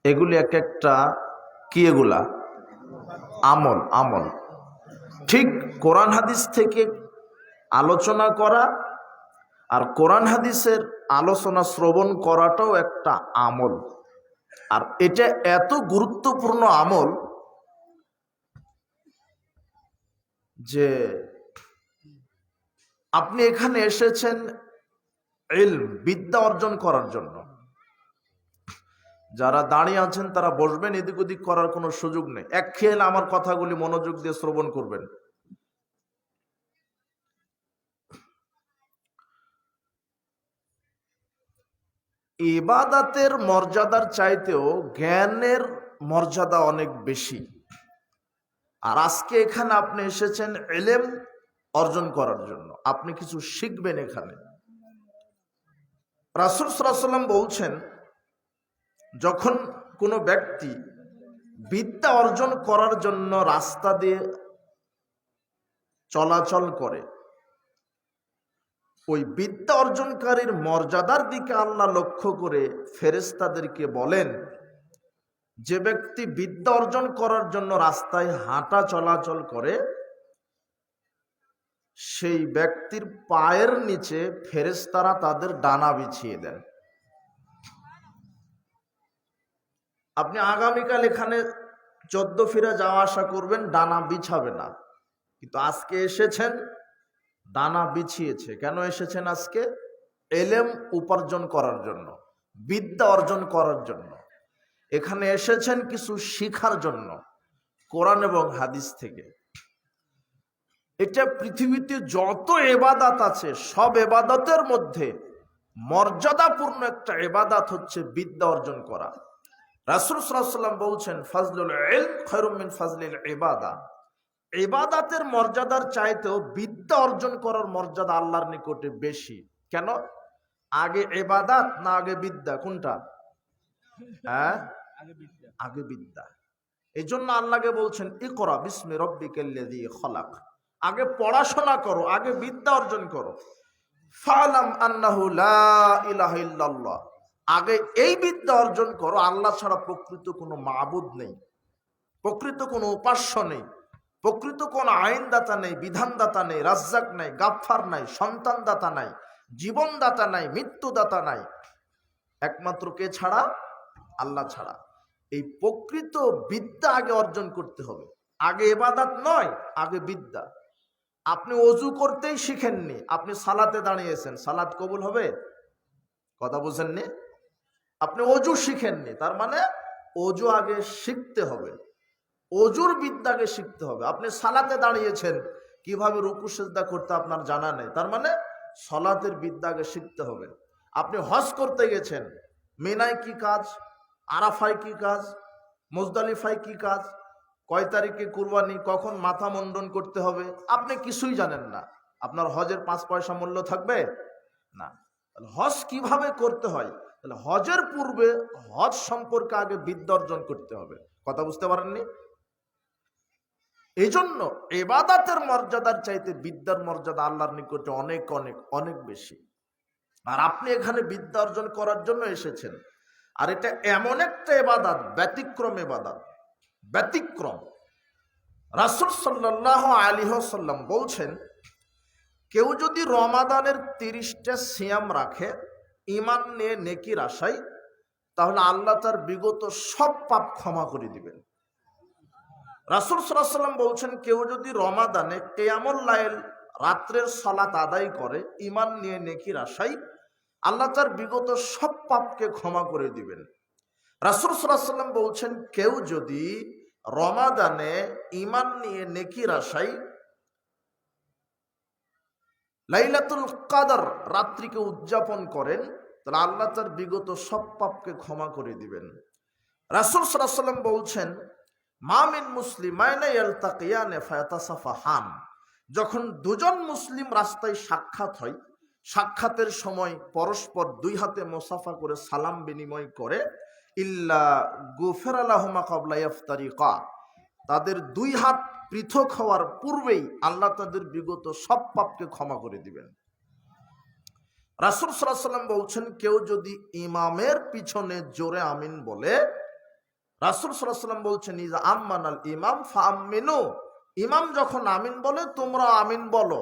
এগুলি এক একটা কি, এগুলা আমল। আমল ঠিক কোরআন হাদিস থেকে আলোচনা করা আর কোরআন হাদিসের আলোচনা শ্রবণ করাটাও একটা আমল। আর এটা এত গুরুত্বপূর্ণ আমল যে আপনি এখানে এসেছেন ইলম, বিদ্যা অর্জন করার জন্য। যারা দাঁড়িয়ে আছেন তারা বসবেন, এদিক ওদিক করার কোনো সুযোগ নেই। এক খেয়াল আমার কথাগুলি মনোযোগ দিয়ে শ্রবণ করবেন। ইবাদতের মর্যাদার চাইতেও জ্ঞানের মর্যাদা অনেক বেশি। আর আজকে এখানে আপনি এসেছেন ইলম অর্জন করার জন্য, আপনি কিছু শিখবেন এখানে। রাসূল সাল্লাল্লাহু আলাইহি ওয়াসাল্লাম বলছেন, যখন কোনো ব্যক্তি বিদ্যা অর্জন করার জন্য রাস্তা দিয়ে চলাচল করে, ওই বিদ্যা অর্জনকারীর মর্যাদার দিকে আল্লাহ লক্ষ্য করে ফেরেশতাদেরকে বলেন, যে ব্যক্তি বিদ্যা অর্জন করার জন্য রাস্তায় হাঁটা চলাচল করে, সেই ব্যক্তির পায়ের নিচে ফেরেশতারা তাদের ডানা বিছিয়ে দেন। আপনি আগামীকাল এখানে 14 ফিরে যাওয়া আসা করবেন, ডানা বিছাবে না। কিন্তু আজকে এসেছেন, ডানা বিছিয়েছে। কেন এসেছেন আজকে? ইলম উপার্জন করার জন্য, বিদ্যা অর্জন করার জন্য। এখানে এসেছেন কিছু শিখার জন্য কোরআন এবং হাদিস থেকে। এটা পৃথিবীতে যত ইবাদত আছে, সব ইবাদতের মধ্যে মর্যাদাপূর্ণ একটা ইবাদত হচ্ছে বিদ্যা অর্জন করা। রাসূল সাল্লাল্লাহু আলাইহি ওয়াসাল্লাম বলছেন, ফাজলুল ইলম খায়রুম মিন ফাজলিল ইবাদা। ইবাদতের মর্যাদার চাইতেও বিদ্যা অর্জন করার মর্যাদা আল্লাহর নিকটে বেশি। কেন? আগে ইবাদত না আগে বিদ্যা? কোনটা? হ্যাঁ, আগে বিদ্যা। এই জন্য আল্লাহকে বলছেন, ইকরা বিসমি রাব্বিকাল্লাযী খলাক। আগে পড়াশোনা করো, আগে বিদ্যা অর্জন করো। ফালাম আন্নাহু লা ইলাহা ইল্লাল্লাহ। আগে এই বিদ্যা অর্জন করো, আল্লাহ ছাড়া প্রকৃত কোনো মাবুদ নেই, প্রকৃত কোনো উপাস্য নেই, প্রকৃত কোনো আইনদাতা নেই, বিধানদাতা নেই, রাজ্জাক নাই, গাফফার নাই, সন্তানদাতা নাই, জীবনদাতা নাই, মৃত্যুদাতা নাই, একমাত্র কে ছাড়া? আল্লাহ ছাড়া। এই প্রকৃত বিদ্যা আগে অর্জন করতে হবে। আগে ইবাদত নয়, আগে বিদ্যা। আপনি ওযু করতেই শিখেননি, আপনি সালাতে দাঁড়িয়েছেন, সালাত কবুল হবে? কথা বুঝেননি? আপনি ওযু শিখেননি, তার মানে ওযু আগে শিখতে হবে, ওযুর বিদ্যাকে শিখতে হবে। আপনি সালাতে দাঁড়িয়েছেন, কিভাবে রুকু সিজদা করতে আপনার জানা নেই, তার মানে সালাতের বিদ্যাকে শিখতে হবে। আপনি হজ করতে গেছেন, মিনায় কি কাজ, আরাফায় কি কাজ, মুজদালিফায় কি কাজ, কয় তারিখে কুরবানি, কখন মাথা মুন্ডন করতে হবে, আপনি কিছুই জানেন না। আপনার হজের 5 পয়সা মূল্য থাকবে না। হজ কিভাবে করতে হয়, তাহলে হজের পূর্বে হজ সম্পর্কে আগে বিদ্যা অর্জন করতে হবে। কথা বুঝতে পারেননি? এই জন্য ইবাদতের মর্যাদার চাইতে বিদ্যার মর্যাদা আল্লাহর নিকটে অনেক অনেক অনেক বেশি। আর আপনি এখানে বিদ্যা অর্জন করার জন্য এসেছেন। আর এটা এমন একটা ইবাদত, ব্যতিক্রম ইবাদত, ব্যতিক্রম। রাসূল সাল্লাল্লাহু আলাইহি ওয়াসাল্লাম বলছেন, কেউ যদি রমাদানের 30টা সিয়াম রাখে ঈমান নিয়ে নেকির আশায়, তাহলে আল্লাহ তার বিগত সব পাপ ক্ষমা করে দিবেন। রাসূল সাল্লাল্লাহু আলাইহি ওয়াসাল্লাম বলছেন, কেউ যদি রমাদানে কিয়ামুল লাইল, রাত্রের সালাত আদায় করে ঈমান নিয়ে নেকির আশায়, আল্লাহ তার বিগত সব পাপকে ক্ষমা করে দিবেন। রাসূল সাল্লাল্লাহু আলাইহি ওয়াসাল্লাম বলছেন, কেউ যদি রমাদানে ঈমান নিয়ে নেকির আশায় লাইলাতুল কদর রাত্রিকে উদযাপন করেন, তাহলে আল্লাহ তার বিগত সব পাপকে ক্ষমা করে দিবেন। রাসূল সাল্লাল্লাহু আলাইহি ওয়াসাল্লাম বলছেন, মা মিন মুসলিমাইনি ইয়ালতাকিয়ানি ফায়াতাসাফাহান। যখন দুজন মুসলিম রাস্তায় সাক্ষাৎ হয়, সাক্ষাতের সময় পরস্পর 2 হাতে মুসাফা করে সালাম বিনিময় করে, ইল্লা গুফিরা লাহুমা ক্বাবলা ইফতারিকা। তাদের 2 হাত পৃথক হওয়ার পূর্বেই আল্লাহ তাদের বিগত সব পাপকে ক্ষমা করে দিবেন। রাসূল সাল্লাল্লাহু আলাইহি ওয়াসাল্লাম বলছেন, কেউ যদি ইমামের পিছনে জোরে আমিন বলে, রাসূল সাল্লাল্লাহু আলাইহি ওয়াসাল্লাম বলছেন, ইজা আম্মানাল ইমাম ফাআমিনু, ইমাম যখন আমিন বলে তোমরা আমিন বলো।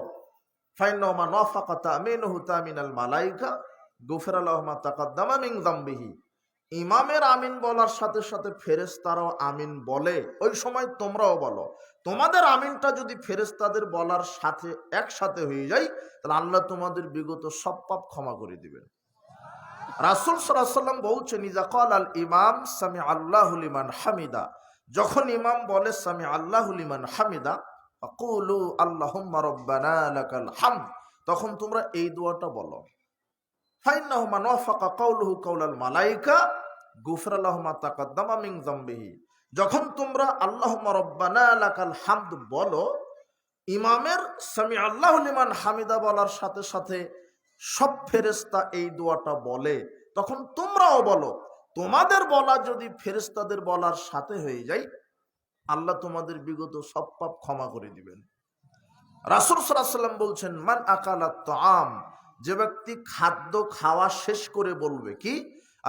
ফাইন্নাহু মান ওয়াফাকা তামিনুহু তামিনাল মালায়েকা গুফিরা লাহু মা তাকাদ্দামা মিন যামবিহি। ইমামের আমিন বলার সাথে সাথে ফেরেশতারাও আমিন বলে, ওই সময় তোমরাও বলো। তোমাদের আমিনটা যদি ফেরেশতাদের বলার সাথে একসাথে হয়ে যায়, তাহলে আল্লাহ তোমাদের বিগত সব পাপ ক্ষমা করে দিবেন। রাসূল সাল্লাল্লাহু আলাইহি ওয়াসাল্লাম বলছেন, ইজা ক্বালাল ইমাম সামি আল্লাহু লিমান হামিদা, যখন ইমাম বলে সামি আল্লাহু লিমান হামিদা ফাকুলু আল্লাহুম্মা রাব্বানা লাকাল হামদ, তখন তোমরা এই দোয়াটা বলো। ফাইন্নাহু মান ওয়াফাকা কাউলুহু কাউলাল মালায়েকা গুফিরা লাহু মা তাকাদ্দামা মিন যামবিহি। যখন তোমরা আল্লাহুম্মা রাব্বানা লাকাল হামদ বলো, ইমামের সামি আল্লাহু লিমান হামিদা বলার সাথে সাথে সব ফেরেশতা এই দোয়াটা বলে, তখন তোমরাও বলো। তোমাদের বলা যদি ফেরেশতাদের বলার সাথে হয়ে যায়, আল্লাহ তোমাদের বিগত সব পাপ ক্ষমা করে দিবেন। রাসূল সাল্লাল্লাহু আলাইহি ওয়াসাল্লাম বলছেন, মান আকালাত তাআম, যে ব্যক্তি খাদ্য খাওয়া শেষ করে বলবে কি,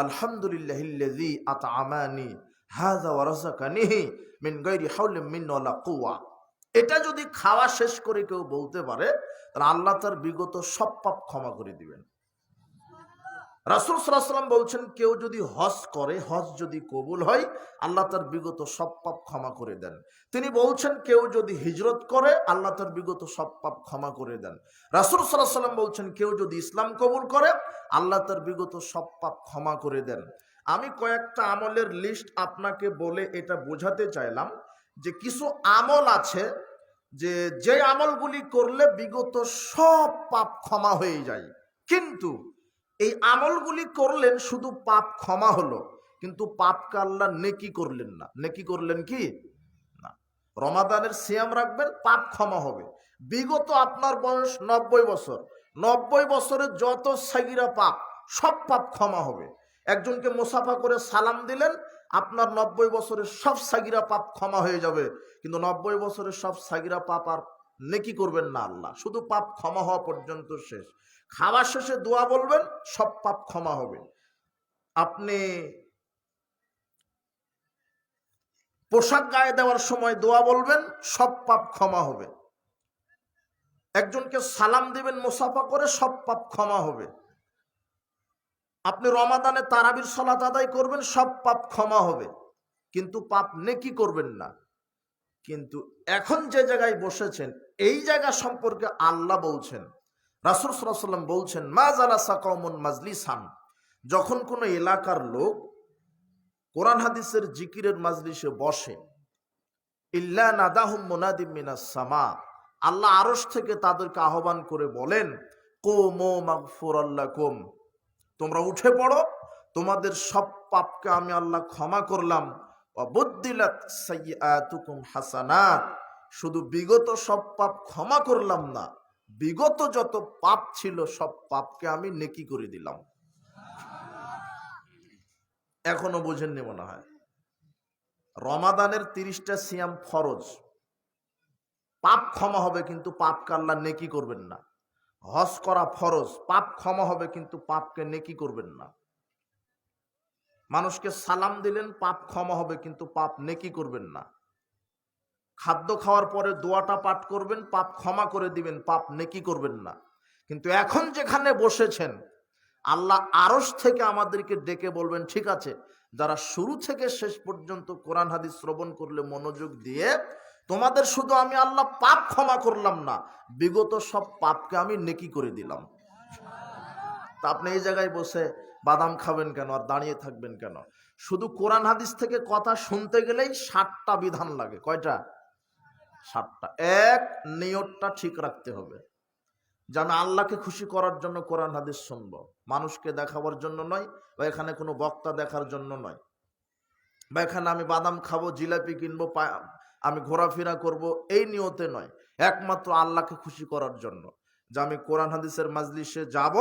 আলহামদুলিল্লাহিল্লাযী আতআমানি হাযা ওয়া রাযাকানিহি মিন গায়রি হাওলিন মিন্নি ওয়ালা কুওয়া, এটা যদি খাওয়া শেষ করে কেউ বলতে পারে, তাহলে আল্লাহ তার বিগত সব পাপ ক্ষমা করে দিবেন। রাসূল সাল্লাল্লাহু আলাইহি ওয়াসাল্লাম বলছেন, কেউ যদি হজ করে, হজ যদি কবুল হয়, আল্লাহ তার বিগত সব পাপ ক্ষমা করে দেন। তিনি বলছেন, কেউ যদি হিজরত করে, আল্লাহ তার বিগত সব পাপ ক্ষমা করে দেন। রাসূল সাল্লাল্লাহু আলাইহি ওয়াসাল্লাম বলছেন, কেউ যদি ইসলাম কবুল করে, আল্লাহ তার বিগত সব পাপ ক্ষমা করে দেন। আমি কয়েকটা আমলের লিস্ট আপনাকে বলে এটা বোঝাতে চাইলাম যে কিছু আমল আছে যে আমলগুলি করলে বিগত সব পাপ ক্ষমা হয়ে যায়। কিন্তু এই আমলগুলি করলেন, শুধু পাপ ক্ষমা হলো, কিন্তু পাপকে আল্লাহ নেকি করলেন না। নেকি করলেন কি না? রমাদানের সিয়াম রাখবেন, পাপ ক্ষমা হবে। বিগত আপনার বয়স 90 বছর, 90 বছরের যত সাগিরা পাপ, সব পাপ ক্ষমা হবে। একজনকে মুসাফা করে সালাম দিলেন, আপনার 90 বছরের সব সাগিরা পাপ ক্ষমা হয়ে যাবে। কিন্তু 90 বছরের সব সাগিরা পাপ আর নেকি করবেন না আল্লাহ, শুধু পাপ ক্ষমা হওয়া পর্যন্ত শেষ। খাওয়া শেষে দোয়া বলবেন, সব পাপ ক্ষমা হবে। আপনি পোশাক গায়ে দেওয়ার সময় দোয়া বলবেন, সব পাপ ক্ষমা হবে। একজনকে সালাম দিবেন মুসাফা করে, সব পাপ ক্ষমা হবে। আপনি রমাদানে তারাবির সালাত আদায় করবেন, সব পাপ ক্ষমা হবে, কিন্তু পাপ নেকি করবেন না। কিন্তু এখন যে জায়গায় বসেছেন, এই জায়গা সম্পর্কে আল্লাহ বলছেন, রাসূল সাল্লাল্লাহু আলাইহি ওয়াসাল্লাম বলছেন, মা জালাসা কওমুন মাজলিসান, যখন কোনো এলাকার লোক কোরআন হাদিসের জিকিরের মাজলিসে বসে, ইল্লা নাদাহুম মুনাদিম মিনাস সামা, আল্লাহ আরশ থেকে তাদেরকে আহ্বান করে বলেন, কুমু মাগফুরাল লাকুম, তোমরা উঠে পড়ো, তোমাদের সব পাপকে আমি আল্লাহ ক্ষমা করলাম। ওয়া বুদ্দিলাত সাইয়্যাতুকুম হাসানাত, শুধু বিগত সব পাপ ক্ষমা করলাম না, বিগত যত পাপ ছিল সব পাপকে আমি নেকি করে দিলাম। এখনো বোঝেননি মনে হয়। রমাদানের 30টা সিয়াম ফরজ, পাপ ক্ষমা হবে, কিন্তু পাপকে আল্লাহ নেকি করবেন না। হজ করা ফরজ, পাপ ক্ষমা হবে, কিন্তু পাপকে নেকি করবেন না। মানুষকে সালাম দিলেন, পাপ ক্ষমা হবে, কিন্তু পাপ নেকি করবেন না। খাদ্য খাওয়ার পরে দোয়াটা পাঠ করবেন, পাপ ক্ষমা করে দিবেন, পাপ নেকি করবেন না। কিন্তু এখন যেখানে বসেছেন, আল্লাহ আরশ থেকে আমাদেরকে ডেকে বলবেন, ঠিক আছে, যারা শুরু থেকে শেষ পর্যন্ত কোরআন হাদিস শ্রবণ করলে মনোযোগ দিয়ে, তোমাদের শুধু আমি আল্লাহ পাপ ক্ষমা করলাম না, বিগত সব পাপকে আমি নেকি করে দিলাম। তা আপনি এই জায়গায় বসে বাদাম খাবেন কেন, আর দাঁড়িয়ে থাকবেন কেন? শুধু কোরআন হাদিস থেকে কথা শুনতে গেলেই 60টা বিধান লাগে। কয়টা? 60টা। এক, নিয়তটা ঠিক রাখতে হবে যে আমি আল্লাহকে খুশি করার জন্য কোরআন হাদিস শুনবো, মানুষকে দেখাবার জন্য নয়, বা এখানে কোনো বক্তা দেখার জন্য নয়, বা এখানে আমি বাদাম খাবো, জিলাপি কিনবো, আমি ঘোরাফেরা করব, এই নিয়তে নয়। একমাত্র আল্লাহকে খুশি করার জন্য, যে আমি কোরআন হাদিসের মাজলিসে যাব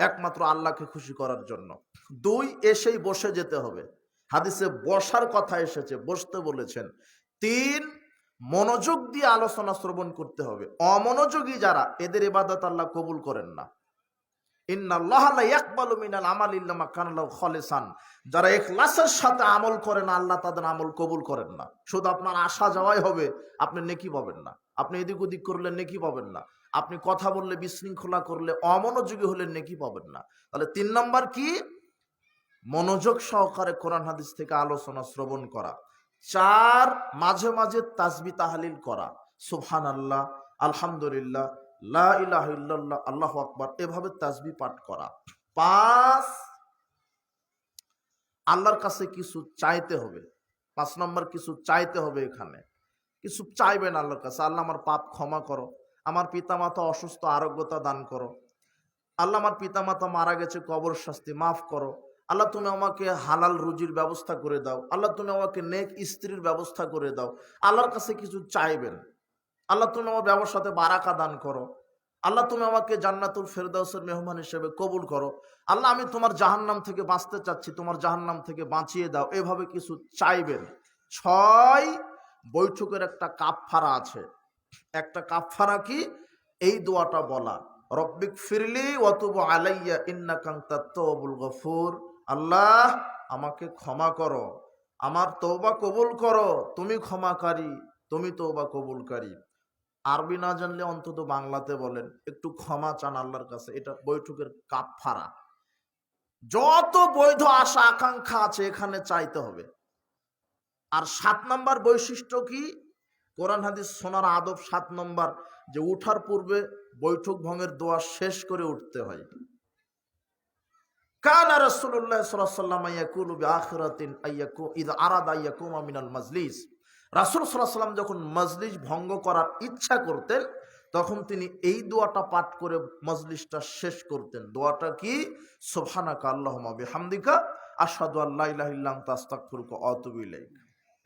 একমাত্র আল্লাহকে খুশি করার জন্য। দুই, এসেই বসে যেতে হবে, হাদিসে বসার কথা এসেছে, বসতে বলেছেন। তিন, মনোযোগ দিয়ে আলোচনা শ্রবণ করতে হবে। অমনোযোগী যারা, এদের ইবাদত আল্লাহ কবুল করেন না। ইন্নাল্লাহা লা ইয়াকবালু মিনাল আমালি ইল্লা মা কানা লাহু খালিসান। যারা ইখলাসের সাথে আমল করে না, আল্লাহ তাদের আমল কবুল করেন না। শুধু আপনার আসা যাওয়াই হবে, আপনি নেকি পাবেন না। আপনি এদিক ওদিক করলে নেকি পাবেন না। আপনি কথা বললে, বিশৃঙ্খলা করলে, অমনোযোগী হলে নেকি পাবেন না। তাহলে 3 নাম্বার কি? মনোযোগ সহকারে কোরআন হাদিস থেকে আলোচনা শ্রবণ করা। 4, মাঝে মাঝে তাসবিহ তাহলিল করা, সুবহানাল্লাহ, আলহামদুলিল্লাহ, লা ইলাহা ইল্লাল্লাহ, আল্লাহু আকবার, এভাবে তাসবিহ পাঠ করা। 5, আল্লাহর কাছে কিছু চাইতে হবে। 5 নম্বর কিছু চাইতে হবে। এখানে কিছু চাইবেন আল্লাহর কাছে। আল্লাহ আমার পাপ ক্ষমা করো, আমার পিতামাতা অসুস্থ, আরোগ্যতা দান করো। আল্লাহ আমার পিতামাতা মারা গেছে, কবর শাস্তি মাফ করো। আল্লাহ তুমি আমাকে হালাল রুজির ব্যবস্থা করে দাও। আল্লাহ তুমি আমাকে নেক স্ত্রীর ব্যবস্থা করে দাও। আল্লাহর কাছে কিছু চাইবেন। আল্লাহ তুমি আমার ব্যবসাতে বারাকা দান করো। আল্লাহ তুমি আমাকে জান্নাতুল ফেরদাউসের মেহমান হিসেবে কবুল করো। আল্লাহ আমি তোমার জাহান্নাম থেকে বাঁচতে চাচ্ছি, তোমার জাহান্নাম থেকে বাঁচিয়ে দাও। এভাবে কিছু চাইবেন। 6, বৈঠকের একটা কাফফারা আছে। একটা কাফফারা কি? এই দোয়াটা বলা, রব্বিক ফিরলি ওয়া তুব আলাইয়া ইন্নাকা আনতাত তাওয়াবুল গফুর। আল্লাহ আমাকে ক্ষমা করো, আমার তওবা কবুল করো, তুমি ক্ষমাকারী, তুমি তওবা কবুলকারী। আরবি না জানলে অন্তত বাংলাতে বলেন, একটু ক্ষমা চান আল্লাহর কাছে। এটা বৈঠকের কাফফারা। যত বৈধ আশা আকাঙ্ক্ষা আছে এখানে চাইতে হবে। আর 7 নম্বর বৈশিষ্ট্য কি? কোরআন হাদিস শোনার আদব 7 নম্বর, যে উঠার পূর্বে বৈঠক ভঙ্গের দোয়া শেষ করে উঠতে হয়। কানা রাসূলুল্লাহ সাল্লাল্লাহু আলাইহি ওয়াসাল্লাম ইয়াকুলু বিআখিরাতিন আইয়াকু ইযা আরাদা আইয়াকুমা মিনাল মাজলিস। রাসূল সাল্লাল্লাহু আলাইহি ওয়াসাল্লাম যখন মজলিস ভঙ্গ করার ইচ্ছা করতেন, তখন তিনি এই দোয়াটা পাঠ করে মজলিসটা শেষ করতেন। দোয়াটা কি? সুবহানাকা আল্লাহুম্মা বিহামদিকা আশহাদু আল্লা ইলাহা ইল্লা আনতা আস্তাগফিরুকা ওয়া আতুবু ইলাইক।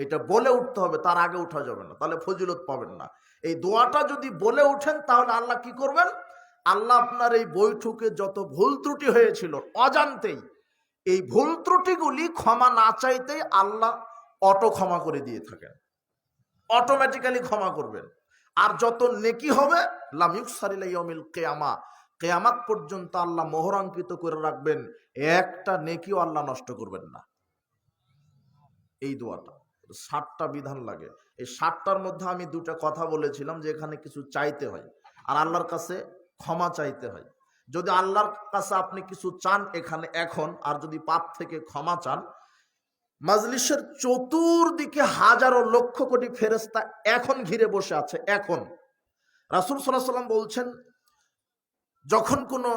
এটা বলে উঠতে হবে, তার আগে উঠা যাবে না, তাহলে ফজিলত পাবেন না। এই দোয়াটা যদি বলে উঠেন তাহলে আল্লাহ কি করবেন? আল্লাহ আপনার এই বৈঠকে যত ভুল ত্রুটি হয়েছিল অজান্তেই, এই ভুল ত্রুটিগুলি ক্ষমা না চাইতেই আল্লাহ অটো ক্ষমা করে দিয়ে থাকেন, অটোমেটিক্যালি ক্ষমা করবেন। আর যত নেকি হবে লাম ইউকসার ইলা ইয়াউমিল কিয়ামা, কিয়ামত পর্যন্ত আল্লাহ মোহরাঙ্কিত করে রাখবেন, একটা নেকিও আল্লাহ নষ্ট করবেন না। এই দোয়াটা 7টা বিধান লাগে। এই 7টার মধ্যে আমি 2টা কথা বলেছিলাম যে এখানে কিছু চাইতে হয় আর আল্লাহর কাছে ক্ষমা চাইতে হয়। যদি আল্লাহর কাছে আপনি কিছু চান এখানে এখন, আর যদি পাপ থেকে ক্ষমা চান, মাজলিসের চতুর্দিকে হাজারো লক্ষ কোটি ফেরেশতা এখন ঘিরে বসে আছে। এখন রাসূল সাল্লাল্লাহু আলাইহি ওয়াসাল্লাম বলছেন, যখন কোনো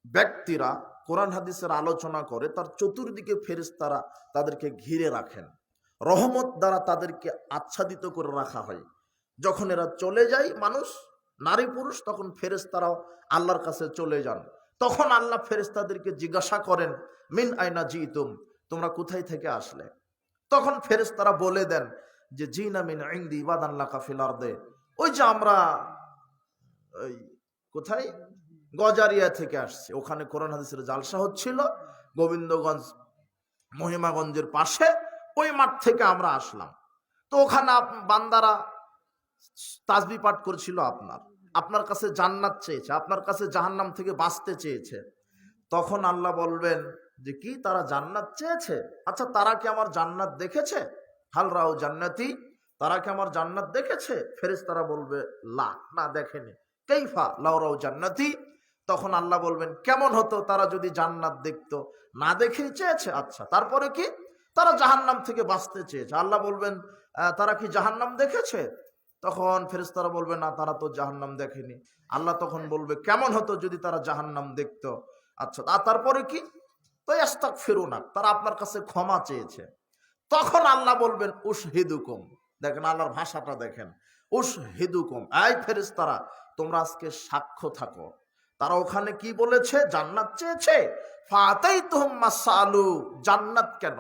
ব্যক্তিরা কোরআন হাদিসের আলোচনা করে তার চতুর্দিকে ফেরেশতারা তাদেরকে ঘিরে রাখেন, রহমত দ্বারা তাদেরকে আচ্ছাদিত করে রাখা হয়। যখন এরা চলে যায়, মানুষ নারী পুরুষ, তখন ফেরেশতারাও আল্লাহর কাছে চলে যান। তখন আল্লাহ ফেরেশতাদেরকে জিজ্ঞাসা করেন, মিন আইনা জিতুম, তোমরা কোথায় থেকে আসলে? তখন ফেরেশতারা বলে দেন যে জিনা মিন ইনদি ইবাদান লাকা ফিল আরদে, ওই যে আমরা ওই কোথায় গজারিয়া থেকে আসছে, ওখানে কোরআন হাদিসের জালসা হচ্ছিল গোবিন্দগঞ্জ মহিমাগঞ্জের পাশে, ওই মাঠ থেকে আমরা আসলাম। তো ওখানে বান্দারা তাসবিহ পাঠ করছিল, আপনার কাছে জান্নাত চেয়েছে, আপনার কাছে জাহান্নাম থেকে বাঁচতে চেয়েছে। তখন আল্লাহ বলবেন যে কি তারা জান্নাত চেয়েছে? আচ্ছা, তারা কি আমার জান্নাত দেখেছে? হাল রাও জান্নাতি, তারা কি আমার জান্নাত দেখেছে? ফেরেশতারা বলবে লা, না দেখেনি। কাইফা লাও রাও জান্নাতি, তখন আল্লাহ বলবেন কেমন হতো তারা যদি জান্নাত দেখতো? না দেখেই চেয়েছে। আচ্ছা, তারপরে কি? তারা জাহান্নাম থেকে বাঁচতে চেয়েছে। আল্লাহ বলবেন তারা কি জাহান্নাম দেখেছে? তখন ফেরেশতারা বলবে না, তারা তো জাহান্নাম দেখেনি। আল্লাহ তখন বলবে কেমন হতো যদি তারা জাহান্নাম দেখতো? আচ্ছা, তারপরে কি? তো আস্তাগফিরুনা, তারা আপনার কাছে ক্ষমা চেয়েছে। তখন আল্লাহ বলবেন উশহিদুকুম, দেখেন আল্লাহর ভাষাটা দেখেন, উশহিদুকুম, এই ফেরেশতারা তোমরা আজকে সাক্ষ্য থাকো, তারা ওখানে কি বলেছে? জান্নাত চেয়েছে। ফাতাইতুহুম মাসালু, জান্নাত কেন?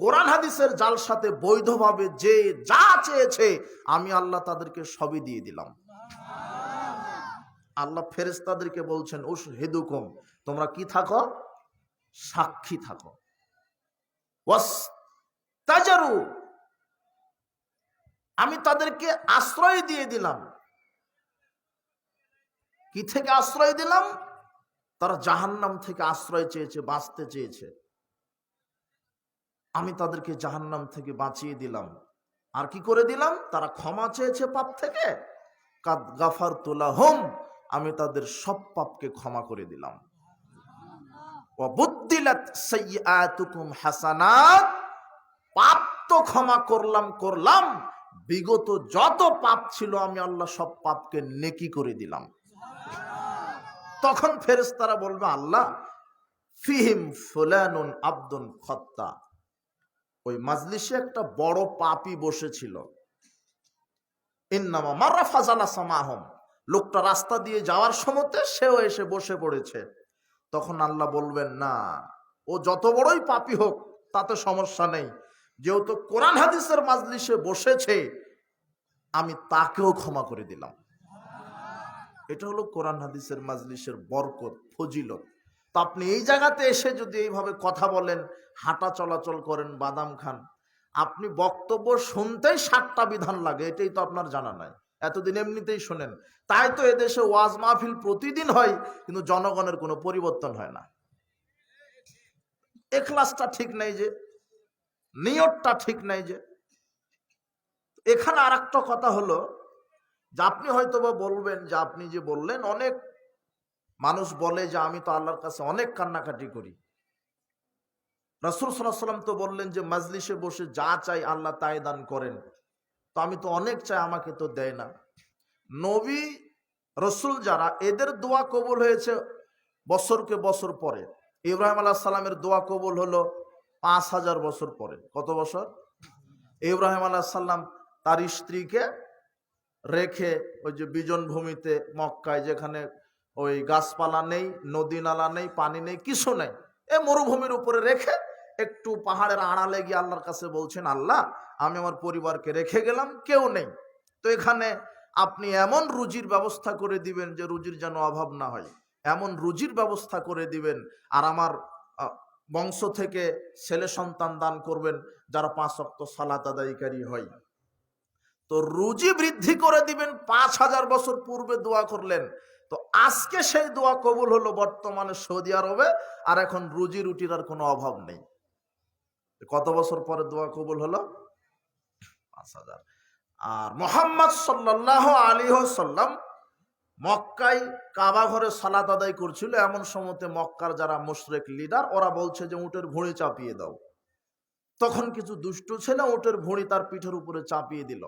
কোরআন হাদিসের জালসাতে বৈধভাবে যে যা চেয়েছে আমি আল্লাহ তাদেরকে সবই দিয়ে দিলাম। আল্লাহ ফেরেশতাদেরকে বলছেন উশহিদুকুম, তোমরা কি থাকো? সাক্ষী থাকো। ওয়াস্তাজারু, আমি তাদেরকে আশ্রয় দিয়ে দিলাম। কি থেকে আশ্রয় দিলাম? তারা জাহান্নাম থেকে আশ্রয় চেয়েছে, বাঁচতে চেয়েছে, আমি তাদেরকে জাহান্নাম থেকে বাঁচিয়ে দিলাম। আর কি করে দিলাম? তারা ক্ষমা চেয়েছে পাপ থেকে, কাদ গাফারতু লাহুম, আমি তাদের সব পাপকে ক্ষমা করে দিলাম। ওয়া বুদ্দিলাত সাইয়্যাতুকুম হাসানাত, পাপ তো ক্ষমা করলাম, বিগত যত পাপ ছিল আমি আল্লাহ সব পাপকে নেকি করে দিলাম। তখন ফেরেশতারা বলবে, আল্লাহ ফিহিম ফুলানুন আব্দুন খত্তা, ওই মাজলিসে একটা বড় পাপী বসেছিল। ইন্নামা মাররা ফাজালা সামাহুম, লোকটা রাস্তা দিয়ে যাওয়ার সময়তে সেও এসে বসে পড়েছে। তখন আল্লাহ বলবেন, না, ও যত বড়ই পাপী হোক তাতে সমস্যা নেই, যেহেতু কোরআন হাদিসের মাজলিসে বসেছে আমি তাকেও ক্ষমা করে দিলাম। এটা হলো কোরআন হাদিসের মাজলিসের বরকত, ফজিলত। তো আপনি এই জায়গাতে এসে যদি এইভাবে কথা বলেন, হাঁটা চলাচল করেন, বাদাম খান, আপনি বক্তব্য শুনতেই 7টা বিধান লাগে, এটাই তো আপনার জানা নাই। এতদিন এমনিতেই শোনেন, তাই তো এদেশে ওয়াজ মাহফিল প্রতিদিন হয়, কিন্তু জনগণের কোনো পরিবর্তন হয় না। এখলাসটা ঠিক নাই, যে নিয়তটা ঠিক নাই। যে এখানে আর একটা কথা হলো যে আপনি হয়তো বা বলবেন যে আপনি যে বললেন, অনেক মানুষ বলে যে আমি তো আল্লাহর কাছে অনেক কান্নাকাটি করি। রাসূল সাল্লাল্লাহু আলাইহি ওয়াসাল্লাম তো বললেন যে মাজলিসে বসে যা চাই আল্লাহ তাই দান করেন, তো আমি তো অনেক চাই, আমাকে তো দেয় না। নবী রসুল যারা, এদের দোয়া কবুল হয়েছে বছরকে বছর পরে। ইব্রাহিম আলাইহিস সালামের দোয়া কবুল হলো 5000 বছর পরে। কত বছর? ইব্রাহিম আলাইহিস সালাম তার স্ত্রীকে রেখে ওই যে বিজন ভূমিতে মক্কায়, যেখানে ওই গাছপালা নেই, নদী নালা নেই, পানি নেই, কিছু নেই, এ মরুভূমির উপরে রেখে একটু পাহাড়ের আড়ালে গিয়ে আল্লাহর কাছে বলছেন, আল্লাহ আমি আমার পরিবারকে রেখে গেলাম, কেউ নেই, তো এখানে আপনি এমন রুজির ব্যবস্থা করে দিবেন যে রুজির যেন অভাব না হয়, এমন রুজির ব্যবস্থা করে দিবেন, আর আমার বংশ থেকে ছেলে সন্তান দান করবেন যারা 5 ওয়াক্ত সালাত আদায়কারী হয়। তো রুজি বৃদ্ধি করে দিবেন। 5000 বছর পূর্বে দোয়া করলেন, তো আজকে সেই দোয়া কবুল হলো বর্তমানে সৌদি আরবে, আর এখন রুজি রুটির আর কোনো অভাব নেই। কত বছর পরে দোয়া কবুল হলো? 5000। আর মুহাম্মদ সাল্লাল্লাহু আলাইহি ওয়াসাল্লাম মক্কায় কাবা ঘরে সালাত আদায় করছিল, এমন সময়তে মক্কার যারা মুশরিক লিডার, ওরা বলছে যে উটের ভুঁড়ি চাপিয়ে দাও। তখন কিছু দুষ্ট ছেলে উটের ভুঁড়ি তার পিঠের উপরে চাপিয়ে দিল।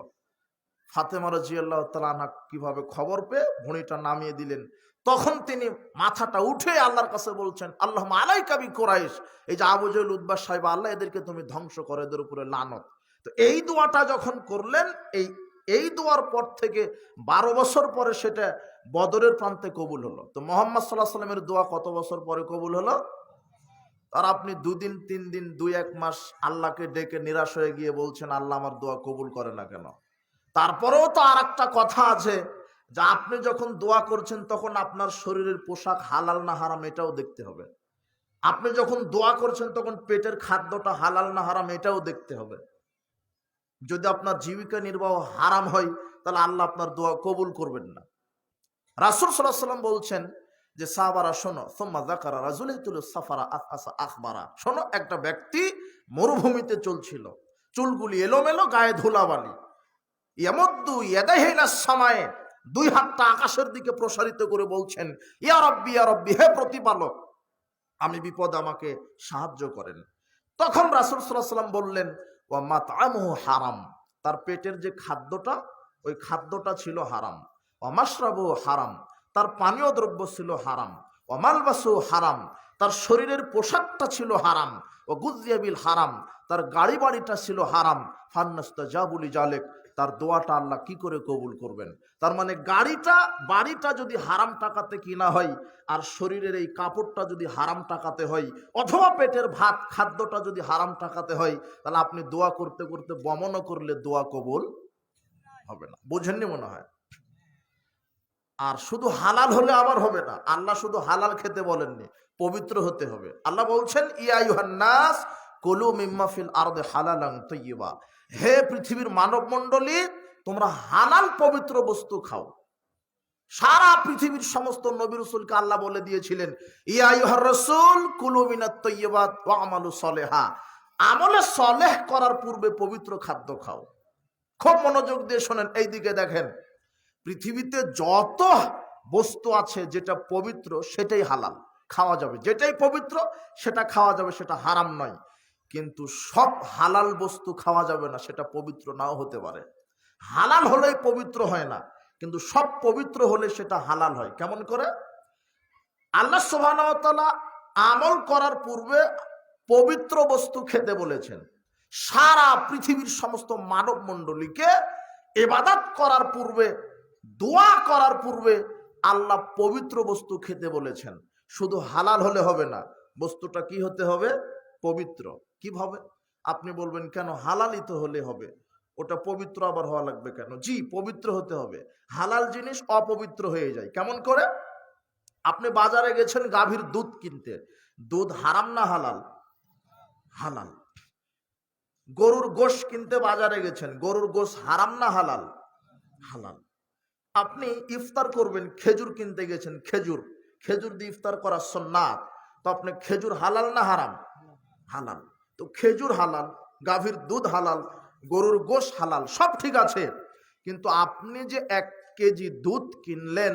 ফাতেমা রাদিয়াল্লাহু তাআলা আনহা কিভাবে খবর পেয়ে ভুঁড়িটা নামিয়ে দিলেন। তখন তিনি মাথাটা উঠে আল্লাহর কাছে বলছেন, আল্লাহুম্মা আলাইকা বিকুরাইশ, এই যে আবু জেহেল, উতবা, সাইবা, আল্লাহ এদেরকে তুমি ধ্বংস করো, এদের উপরে লানত। তো এই দোয়াটা যখন করলেন, এই দোয়ার পর থেকে 12 বছর পরে সেটা বদরের প্রান্তে কবুল হলো। তো মুহাম্মদ সাল্লাল্লাহু আলাইহি ওয়াসাল্লামের দোয়া কত বছর পরে কবুল হলো? আর আপনি 2 দিন 3 দিন 2-1 মাস আল্লাহকে ডেকে নিরাশ হয়ে গিয়ে বলছেন, আল্লাহ আমার দোয়া কবুল করে না কেন? তারপরেও তো আর একটা কথা আছে, যে আপনি যখন দোয়া করছেন তখন আপনার শরীরের পোশাক হালাল না হারাম এটাও দেখতে হবে। আপনি যখন দোয়া করছেন তখন পেটের খাদ্যটা হালাল না হারাম এটাও দেখতে হবে। যদি আপনার জীবিকা নির্বাহ হারাম হয়, তাহলে আল্লাহ আপনার দোয়া কবুল করবেন না। রাসূল সাল্লাল্লাহু আলাইহি ওয়াসাল্লাম বলছেন যে সাহাবারা শোনো, সুম্মা যাকারা রাজুলাতুল সাফারা আফআসা আখবারা, শোনো, একটা ব্যক্তি মরুভূমিতে চলছিল, চুলগুলি এলোমেলো, গায়ে ধুলাবালি, ইয়ামুদ্দু ইয়াদাইহি ইলাস সামায়ে, 2 হাতটা আকাশের দিকে প্রসারিত করে বলছেন, ইয়া রাব্বি ইয়া রাব্বি, হে প্রতিপালক আমি বিপদ, আমাকে সাহায্য করেন। তখন রাসূল সাল্লাল্লাহু আলাইহি ওয়াসাল্লাম বললেন, ওয়া মাতআমুহু হারাম, তার পেটের যে খাদ্যটা, ওই খাদ্যটা ছিল হারাম। ওয়া মাশরাবুহু হারাম, তার পানীয় দ্রব্য ছিল হারাম। ওয়া মালবাসুহু হারাম, তার শরীরের পোশাকটা ছিল হারাম। ও গুযিয়া বিল হারাম, তার গাড়ি বাড়িটা ছিল হারাম। ফান্নাস্তাজাবু লিযালিক, তার দোয়াটা আল্লাহ কি করে কবুল করবেন? তার মানে বাড়িটা যদি হারাম টাকাতে কিনা হয়, আর শরীরের এই কাপড়টা যদি হারাম টাকাতে হয়, অথবা পেটের ভাত খাদ্যটা যদি হারাম টাকাতে হয়, তাহলে আপনি দোয়া করতে করতে বমনও করলে দোয়া কবুল হবে না। বুঝেননি মনে হয়? আর শুধু হালাল হলে আবার হবে না, আল্লাহ শুধু হালাল খেতে বলেননি, পবিত্র হতে হবে। আল্লাহ বলছেন, ইয়া আইয়ুহান নাস কুলু মিম্মা ফিল আরদি হালালান তাইয়্যিবা, হে পৃথিবীর মানব মণ্ডলী, তোমরা হালাল পবিত্র বস্তু খাও। সারা পৃথিবীর সমস্ত নবী রাসূলকে আল্লাহ বলে দিয়েছিলেন, ইয়া আইয়ুহার রাসূল কুলু মিনাত তাইয়্যিবাত ওয়া আমালু সলিহা, আমলে সলেহ করার পূর্বে পবিত্র খাদ্য খাও। খুব মনোযোগ দিয়ে শোনেন, এই দিকে দেখেন, পৃথিবীতে যত বস্তু আছে যেটা পবিত্র সেটাই হালাল, খাওয়া যাবে। যেটাই পবিত্র সেটা খাওয়া যাবে, সেটা হারাম নয়। কিন্তু সব হালাল বস্তু খাওয়া যাবে না, সেটা পবিত্র নাও হতে পারে। হালাল হলেই পবিত্র হয় না, কিন্তু সব পবিত্র হলে সেটা হালাল হয়। কেমন করে? আল্লাহ সুবহানাহু ওয়া তাআলা আমল করার পূর্বে পবিত্র বস্তু খেতে বলেছেন। সারা পৃথিবীর সমস্ত মানব মণ্ডলীকে ইবাদত করার পূর্বে, দোয়া করার পূর্বে আল্লাহ পবিত্র বস্তু খেতে বলেছেন। শুধু হালাল হলে হবে না, বস্তুটা কি হতে হবে? পবিত্র। কিভাবে? আপনি বলবেন কেন, হালালই তো হলে হবে, ওটা পবিত্র আবার হওয়া লাগবে কেন? জি, পবিত্র হতে হবে। হালাল জিনিস অপবিত্র হয়ে যায়। কেমন করে? আপনি বাজারে গেছেন গাভীর দুধ কিনতে, দুধ হারাম না হালাল? হালাল। গরুর গোশ কিনতে বাজারে গেছেন, গরুর গোশ হারাম না হালাল? হালাল। আপনি ইফতার করবেন, খেজুর কিনতে গেছেন, খেজুর, খেজুর দিয়ে ইফতার করা সুন্নাত, তো আপনি খেজুর হালাল না হারাম? হালাল। তো খেজুর হালাল, গাভীর দুধ হালাল, গরুর গোশ হালাল, সব ঠিক আছে। কিন্তু আপনি যে 1 কেজি দুধ কিনলেন,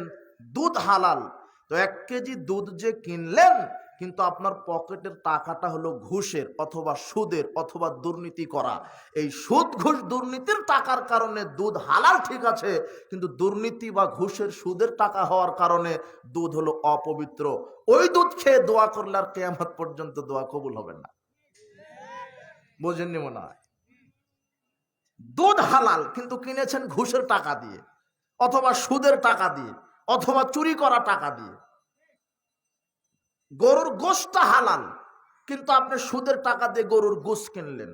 দুধ হালাল, তো 1 কেজি দুধ যে কিনলেন, কিন্তু আপনার পকেটের টাকাটা হলো ঘুষের অথবা সুদের অথবা দুর্নীতি করা। এই সুদ ঘুষ দুর্নীতির টাকার কারণে দুধ হালাল ঠিক আছে, কিন্তু দুর্নীতি বা ঘুষের সুদের টাকা হওয়ার কারণে দুধ হলো অপবিত্র। ওই দুধ খেয়ে দোয়া করলে আর কিয়ামত পর্যন্ত দোয়া কবুল হবে না। বোঝেননি মনে হয়? দুধ হালাল, কিন্তু কিনেছেন ঘুষের টাকা দিয়ে অথবা সুদের টাকা দিয়ে অথবা চুরি করা টাকা দিয়ে। গরুর গোশটা হালাল, কিন্তু আপনি সুদের টাকা দিয়ে গরুর গোশ কিনলেন,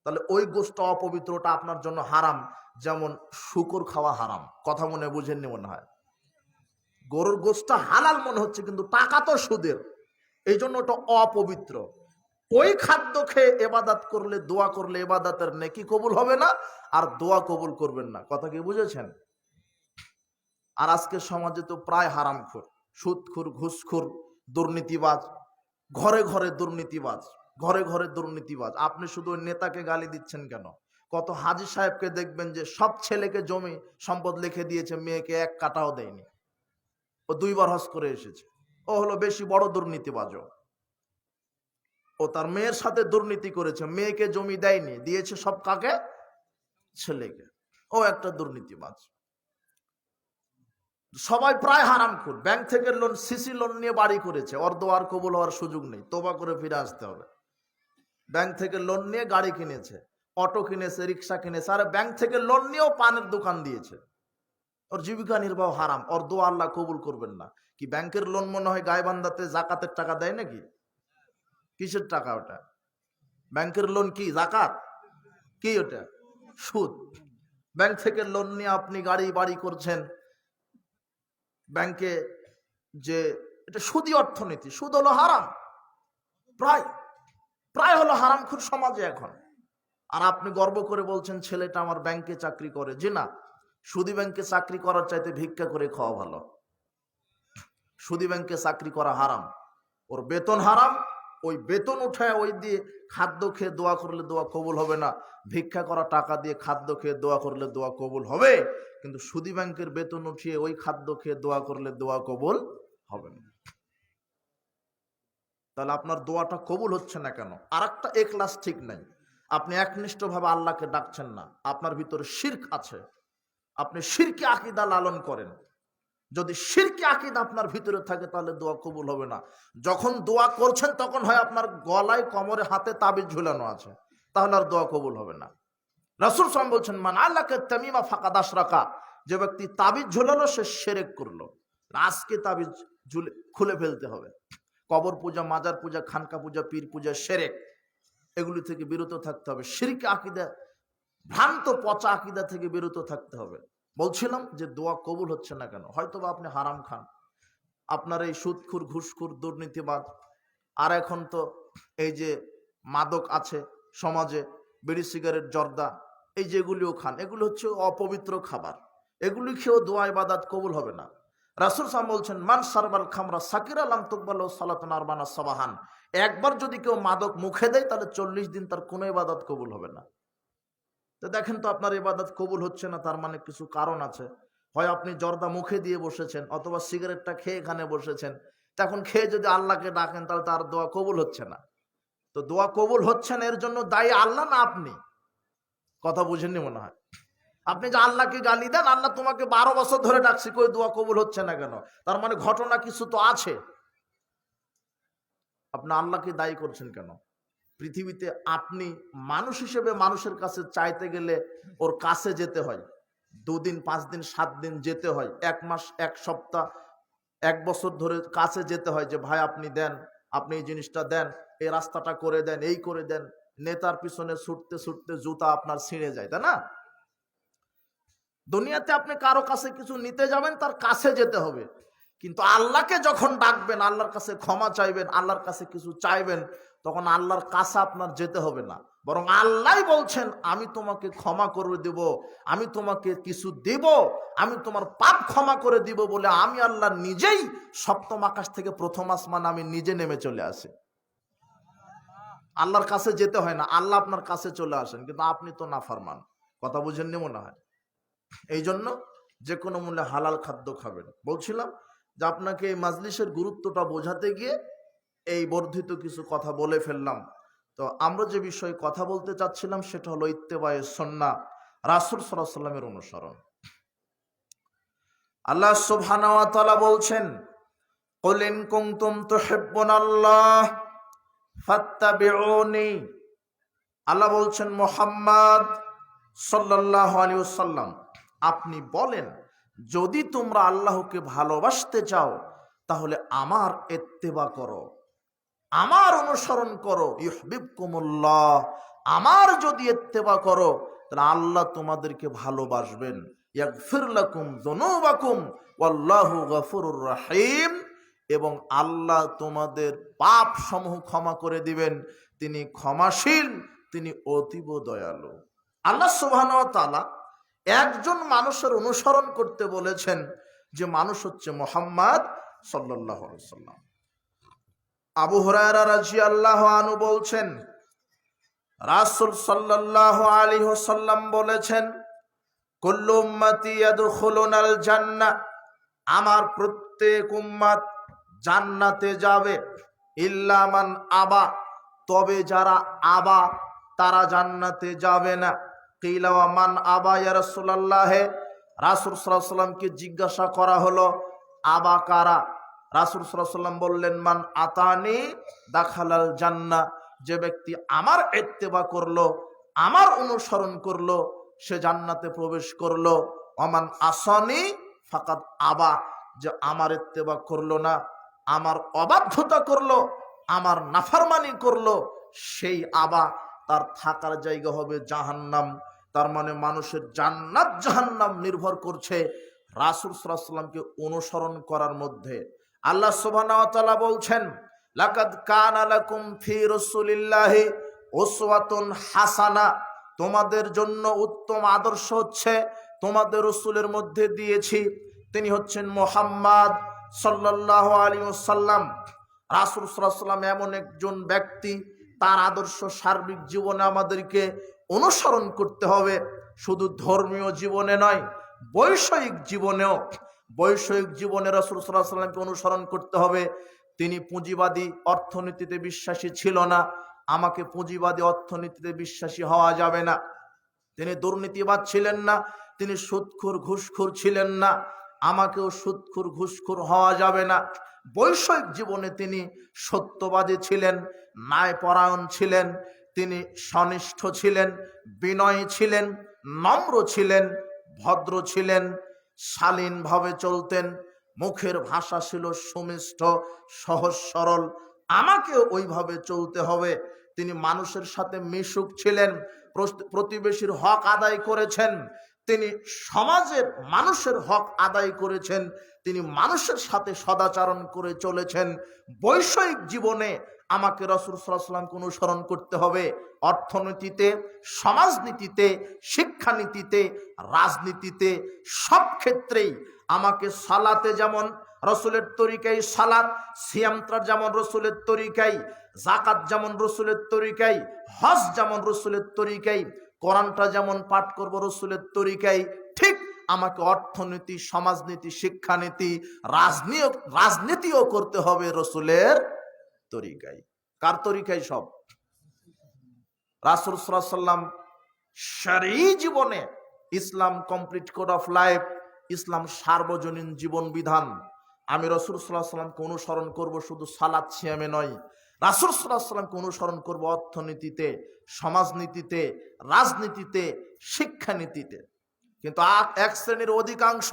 তাহলে ওই গোশটা অপবিত্র, ওটা আপনার জন্য হারাম। যেমন শুকর খাওয়া হারাম। কথা মনে বুঝেননি মনে হয়? গরুর গোশটা হালাল মনে হচ্ছে, কিন্তু টাকা তো সুদের, এই জন্য ওটা অপবিত্র। ওই খাদ্য খেয়ে ইবাদত করলে, দোয়া করলে ইবাদতের নেকি কবুল হবে না, আর দোয়া কবুল করবেন না। কথা কি বুঝেছেন? আর আজকের সমাজে তো প্রায় হারামখোর, সুদখোর, ঘুষখোর, দুর্নীতিবাজ, ঘরে ঘরে দুর্নীতিবাজ, ঘরে ঘরে দুর্নীতিবাজ। আপনি শুধু ওই নেতাকে গালি দিচ্ছেন কেন? কত হাজী সাহেবকে দেখবেন যে সব ছেলেকে জমি সম্পদ লিখে দিয়েছে, মেয়েকে 1 কাটাও দেয়নি। ও 2 বার হজ করে এসেছে, ও হলো বেশি বড় দুর্নীতিবাজ। ও তার মেয়ের সাথে দুর্নীতি করেছে, মেয়েকে জমি দেয়নি, দিয়েছে সব কাকে? ছেলেকে। ও একটা দুর্নীতিবাজ। সবাই প্রায় হারামখোর। ব্যাংক থেকে লোন, সিসি লোন নিয়ে বাড়ি করেছে, ওর দোয়ার কবুল হওয়ার সুযোগ নেই, তওবা করে ফিরে আসতে হবে। ব্যাংক থেকে লোন নিয়ে গাড়ি কিনেছে, অটো কিনেছে, রিক্সা কিনেছে, আর ব্যাংক থেকে লোন নিয়েও পানের দোকান দিয়েছে, ওর জীবিকা নির্বাহ হারাম, ওর দোয়া আল্লাহ কবুল করবেন না। কি ব্যাংকের লোন মনে হয় গায়বান্ধাতে জাকাতের টাকা দেয় নাকি? কিসের টাকা ওটা? ব্যাংকের লোন কি জাকাত? কি ওটা? সুদ। ব্যাংক থেকে লোন নিয়ে আপনি গাড়ি বাড়ি করছেন, ব্যাংকে যে এটা সুদী অর্থনীতি, সুদ হলো হারাম, প্রায় প্রায় হলো হারামখোর সমাজে এখন। আর আপনি গর্ব করে বলছেন ছেলেটা আমার ব্যাংকে চাকরি করে। জি না, সুদী ব্যাংকে চাকরি করার চাইতে ভিক্ষা করে খাওয়া ভালো। সুদী ব্যাংকে চাকরি করা হারাম, ওর বেতন হারাম, ওই বেতন উঠায় ওই দিয়ে খাদ্য খেয়ে দোয়া করলে দোয়া কবুল হবে না। ভিক্ষা করা টাকা দিয়ে খাদ্য খেয়ে দোয়া করলে দোয়া কবুল হবে, কিন্তু সুদী ব্যাংকের বেতন উঠিয়ে ওই খাদ্য খেয়ে দোয়া করলে দোয়া কবুল হবে না। তাহলে আপনার দোয়াটা কবুল হচ্ছে না কেন? আর একটা ইখলাস ঠিক নাই, আপনি একনিষ্ঠভাবে আল্লাহকে ডাকছেন না, আপনার ভিতরে শিরক আছে, আপনি শিরকি আকীদা লালন করেন। যদি শিরকি আকীদা আপনার ভিতরে থাকে তাহলে দোয়া কবুল হবে না। যখন দোয়া করছেন তখন হয় আপনার গলায়, কোমরে, হাতে তাবিজ ঝুলানো আছে, তাহলে আর দোয়া কবুল হবে না। রাসূল সাল্লাল্লাহু আলাইহি ওয়াসাল্লাম বলছেন, মান আল্লাহকে তামিমা ফাকাদ আশরাকা, যে ব্যক্তি তাবিজ ঝুলালো সে শিরক করলো। আজকে তাবিজ খুলে ফেলতে হবে। কবর পূজা, মাজার পূজা, খানকা পূজা, পীর পূজা শিরক, এগুলি থেকে বিরত থাকতে হবে। শিরকি আকীদা, ভ্রান্ত পচা আকীদা থেকে বিরত থাকতে হবে। বলছিলাম যে দোয়া কবুল হচ্ছে না কেন? হয়তোবা আপনি হারাম খান, আপনার এই সুদখোর, ঘুষখোর, দুর্নীতিবাজ, আর এখন তো এই যে মাদক আছে সমাজে, বিড়ি, সিগারেট, জর্দা, এই যেগুলিও খান, এগুলো হচ্ছে অপবিত্র খাবার, এগুলি খেয়েও দোয়া ইবাদত কবুল হবে না। রাসূল সাল্লাল্লাহু বলছেন, মান সারবাল খামরা সাকিরা লাম তুকবালু সালাতুন আরবানা সাবাহান। একবার যদি কেউ মাদক মুখে দেয় তাহলে 40 দিন তার কোনো ইবাদত কবুল হবে না। তো দেখেন তো আপনার ইবাদত কবুল হচ্ছে না, তার মানে কিছু কারণ আছে। হয় আপনি জর্দা মুখে দিয়ে বসেছেন, অথবা সিগারেটটা খেয়ে এখানে বসেছেন। তখন খেয়ে যদি আল্লাহকে ডাকেন তাহলে তার দোয়া কবুল হচ্ছে না। তো দোয়া কবুল হচ্ছে না এর জন্য দায়ী আল্লাহ না আপনি? কথা বুঝেননি মনে হয়। আপনি যে আল্লাহকে গালি দেন, আল্লাহ তোমাকে 12 বছর ধরে ডাকছি, কই দোয়া কবুল হচ্ছে না কেন? তার মানে ঘটনা কিছু তো আছে। আপনি আল্লাহকে দায়ী করছেন কেন? পৃথিবীতে আপনি মানুষ হিসেবে মানুষের কাছে চাইতে গেলে ওর কাছে যেতে হয়, 2 দিন 5 দিন 7 দিন যেতে হয়, 1 মাস 1 সপ্তাহ 1 বছর ধরে কাছে যেতে হয় যে ভাই আপনি দেন, আপনি এই জিনিসটা দেন, এই রাস্তাটা করে দেন, এই করে দেন। নেতার পিছনে ছুটতে ছুটতে জুতা আপনার ছিঁড়ে যায়, তাই না? দুনিয়াতে আপনি কারো কাছে কিছু নিতে যাবেন, তার কাছে যেতে হবে। কিন্তু আল্লাহকে যখন ডাকবেন, আল্লাহর কাছে ক্ষমা চাইবেন, আল্লাহর কাছে কিছু চাইবেন, তখন আল্লাহর কাছে আপনার যেতে হবে না, বরং আল্লাহই বলছেন আমি তোমাকে ক্ষমা করে দেব, আমি তোমাকে কিছু দেব, আমি তোমার পাপ ক্ষমা করে দিব বলে আমি আল্লাহ নিজেই 7ম আকাশ থেকে 1ম আসমান আমি নিজে নেমে চলে আসি। আল্লাহর কাছে যেতে হয় না, আল্লাহ আপনার কাছে চলে আসেন, কিন্তু আপনি তো নাফরমান। কথা বুঝেননি মনে হয়। এই জন্য যে কোনো মূল্যে হালাল খাদ্য খাবেন। বলছিলাম যে আপনাকে এই মাজলিসের গুরুত্বটা বোঝাতে গিয়ে এই বর্ধিত কিছু কথা বলে ফেললাম। তো আমরা যে বিষয়ে কথা বলতে চাচ্ছিলাম সেটা হলো ইত্তেবায়ে সুন্নাহ, রাসূল সাল্লাল্লাহু আলাইহি ওয়াসাল্লামের অনুসরণ। আল্লাহ সুবহানাহু ওয়া তাআলা বলছেন, কুল ইন কুনতুম তুহিব্বুনাল্লাহ ফাত্তাবিউনি। আল্লাহ বলছেন মুহাম্মদ সাল্লাল্লাহু আলাইহি ওয়াসাল্লাম, আপনি বলেন যদি তোমরা আল্লাহকে ভালোবাসতে চাও তাহলে আমার ইত্তেবা করো, আমার অনুসরণ করো। ইউহিব্বুকুমুল্লাহ, আমার যদি ইত্তেবা করো তাহলে আল্লাহ তোমাদেরকে ভালোবাসবেন। ইয়াগফির লাকুম যুনুবাকুম ওয়াল্লাহু গফুরুর রহিম, এবং আল্লাহ তোমাদের পাপ সমূহ ক্ষমা করে দিবেন, তিনি ক্ষমাশীল, তিনি অতীব দয়ালু। আল্লাহ সুবহানাহু ওয়া তাআলা একজন মানুষের অনুসরণ করতে বলেছেন, যে মানুষ হচ্ছে মুহাম্মদ সাল্লাল্লাহু আলাইহি ওয়াসাল্লাম। আবু হুরায়রা রাদিয়াল্লাহু আনহু বলছেন, রাসূল সাল্লাল্লাহু আলাইহি ওয়াসাল্লাম বলেছেন, কুল্লু উম্মতি ইয়াদখুলুনাল জান্নাহ, আমার প্রত্যেক উম্মত জান্নাতে যাবে, ইল্লা মান আবা, তবে যারা আবা তারা জান্নাতে যাবে না। কিলা ওয়া মান আবা ইয়া রাসূলুল্লাহ, রাসূল সাল্লাল্লাহু আলাইহি ওয়াসাল্লামকে জিজ্ঞাসা করা হলো আবা কারা? রাসূল সাল্লাল্লাহু আলাইহি ওয়াসাল্লাম বললেন, মান আতানি দাখালাল জান্নাহ, যে ব্যক্তি আমার ইত্তেবা করলো, আমার অনুসরণ করলো, সে জান্নাতে প্রবেশ করলো। ওমান আসানি ফাকাদ আবা, যে আমার ইত্তেবা করলো না, আমার অবাধ্যতা করলো, আমার নাফরমানি করলো, সেই আবা, তার থাকার জায়গা হবে জাহান্নাম। তার মানে মানুষের জান্নাত জাহান্নাম নির্ভর করছে রাসূল সাল্লাল্লাহু আলাইহি ওয়াসাল্লামকে অনুসরণ করার মধ্যে। আল্লাহ সুবহানাহু ওয়া তাআলা বলছেন, লাকাদ কানা লাকুম ফি রাসূলিল্লাহি উসওয়াতুন হাসানা, তোমাদের জন্য উত্তম আদর্শ হচ্ছে তোমাদের রাসূলের মধ্যে দিয়েছি, তিনি হচ্ছেন মুহাম্মদ সাল্লাল্লাহু আলাইহি ওয়াসাল্লাম। রাসূল সাল্লাল্লাহু আলাইহি ওয়াসাল্লাম এমন একজন ব্যক্তি, তার আদর্শ সার্বিক জীবনে আমাদেরকে অনুসরণ করতে হবে, শুধু ধর্মীয় জীবনে নয়, বৈষয়িক জীবনেও। বৈষয়িক জীবনে রাসূল সাল্লাল্লাহু আলাইহি ওয়াসাল্লামকে অনুসরণ করতে হবে। তিনি পুঁজিবাদী অর্থনীতিতে বিশ্বাসী ছিল না, আমাকে পুঁজিবাদী অর্থনীতিতে বিশ্বাসী হওয়া যাবে না। তিনি দুর্নীতিবাদ ছিলেন না, তিনি সুদখোর ঘুষখোর ছিলেন না, আমাকেও সুদখোর ঘুষখোর হওয়া যাবে না। বৈষয়িক জীবনে তিনি সত্যবাদী ছিলেন, ন্যায়পরায়ণ ছিলেন, তিনি সনিষ্ঠ ছিলেন, বিনয়ী ছিলেন, নম্র ছিলেন, ভদ্র ছিলেন, শালীনভাবে চলতেন, মুখের ভাষা ছিল সুমিষ্ট, সহজ সরল। আমাকেও ওইভাবে চলতে হবে। তিনি মানুষের সাথে মিশুক ছিলেন, প্রতিবেশীর হক আদায় করেছেন, তিনি সমাজের মানুষের হক আদায় করেছেন, তিনি মানুষের সাথে সদাচরণ করে চলেছেন। বৈষয়িক জীবনে আমাকে রাসূল সাল্লাল্লাহু আলাইহি ওয়াসাল্লামকে অনুসরণ করতে হবে, অর্থনীতিতে, সমাজনীতিতে, শিক্ষানীতিতে, রাজনীতিতে, সব ক্ষেত্রেই আমাকে সালাতে যেমন রসুলের তরিকাই সালাত, সিয়ামটা যেমন রসুলের তরিকাই, যাকাত যেমন রসুলের তরিকাই, হজ যেমন রসুলের তরিকাই, কোরআনটা যেমন পাঠ করব রসুলের তরিকাই, ঠিক আমাকে অর্থনীতি, সমাজনীতি, শিক্ষানীতি, রাজনীতিও করতে হবে রসুলের তরিকায়। কার তরিকায়? সব রাসূল সাল্লাল্লাহু আলাইহি ওয়াসাল্লাম সারি জীবনে ইসলাম কমপ্লিট কোড অফ লাইফ, ইসলাম সার্বজনীন জীবন বিধান। আমি রাসূল সাল্লাল্লাহু আলাইহি ওয়াসাল্লামকে অনুসরণ করব শুধু সালাত সিয়ামে নয়, রাসূল সাল্লাল্লাহু আলাইহি ওয়াসাল্লামকে অনুসরণ করব অর্থনীতিতে, সমাজনীতিতে, রাজনীতিতে, শিক্ষানীতিতে। কিন্তু এক শ্রেণীর অধিকাংশ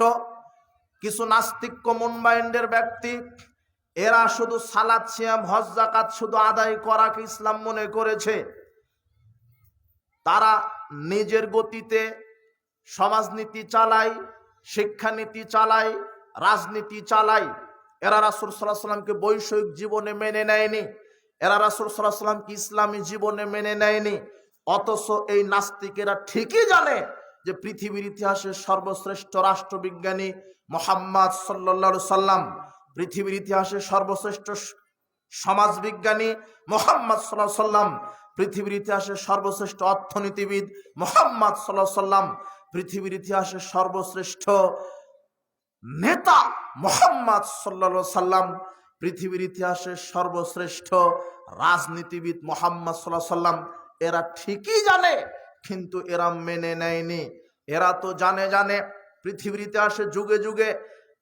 কিছু নাস্তিক কমন মাইন্ডের ব্যক্তি, এরা শুধু সালাত সিয়াম হজ যাকাত শুধু আদায় করাকে ইসলাম মনে করেছে। তারা নিজের গতিতে সমাজনীতি চালায়, শিক্ষানীতি চালায়, রাজনীতি চালায়। এরা রাসূল সাল্লাল্লাহু আলাইহি ওয়াসাল্লামকে বৈষয়িক জীবনে মেনে নেয়নি, এরা রাসূল সাল্লাল্লাহু আলাইহি ওয়াসাল্লামকে ইসলামী জীবনে মেনে নেয়নি। অথচ এই নাস্তিকেরা ঠিকই জানে যে পৃথিবীর ইতিহাসে সর্বশ্রেষ্ঠ রাষ্ট্রবিজ্ঞানী মুহাম্মদ সাল্লাল্লাহু আলাইহি সাল্লাম, পৃথিবীর ইতিহাসে সর্বশ্রেষ্ঠ সমাজবিজ্ঞানী মুহাম্মদ সাল্লাল্লাহু আলাইহি সাল্লাম, পৃথিবীর ইতিহাসে সর্বশ্রেষ্ঠ অর্থনীতিবিদ মুহাম্মদ সাল্লাল্লাহু আলাইহি সাল্লাম, পৃথিবীর ইতিহাসে সর্বশ্রেষ্ঠ নেতা মুহাম্মদ সাল্লাল্লাহু আলাইহি সাল্লাম, পৃথিবীর ইতিহাসে সর্বশ্রেষ্ঠ রাজনীতিবিদ মুহাম্মদ সাল্লাল্লাহু আলাইহি সাল্লাম। এরা ঠিকই জানে, কিন্তু এরা মেনে নেয়নি। এরা তো জানে পৃথিবীর ইতিহাসে যুগে যুগে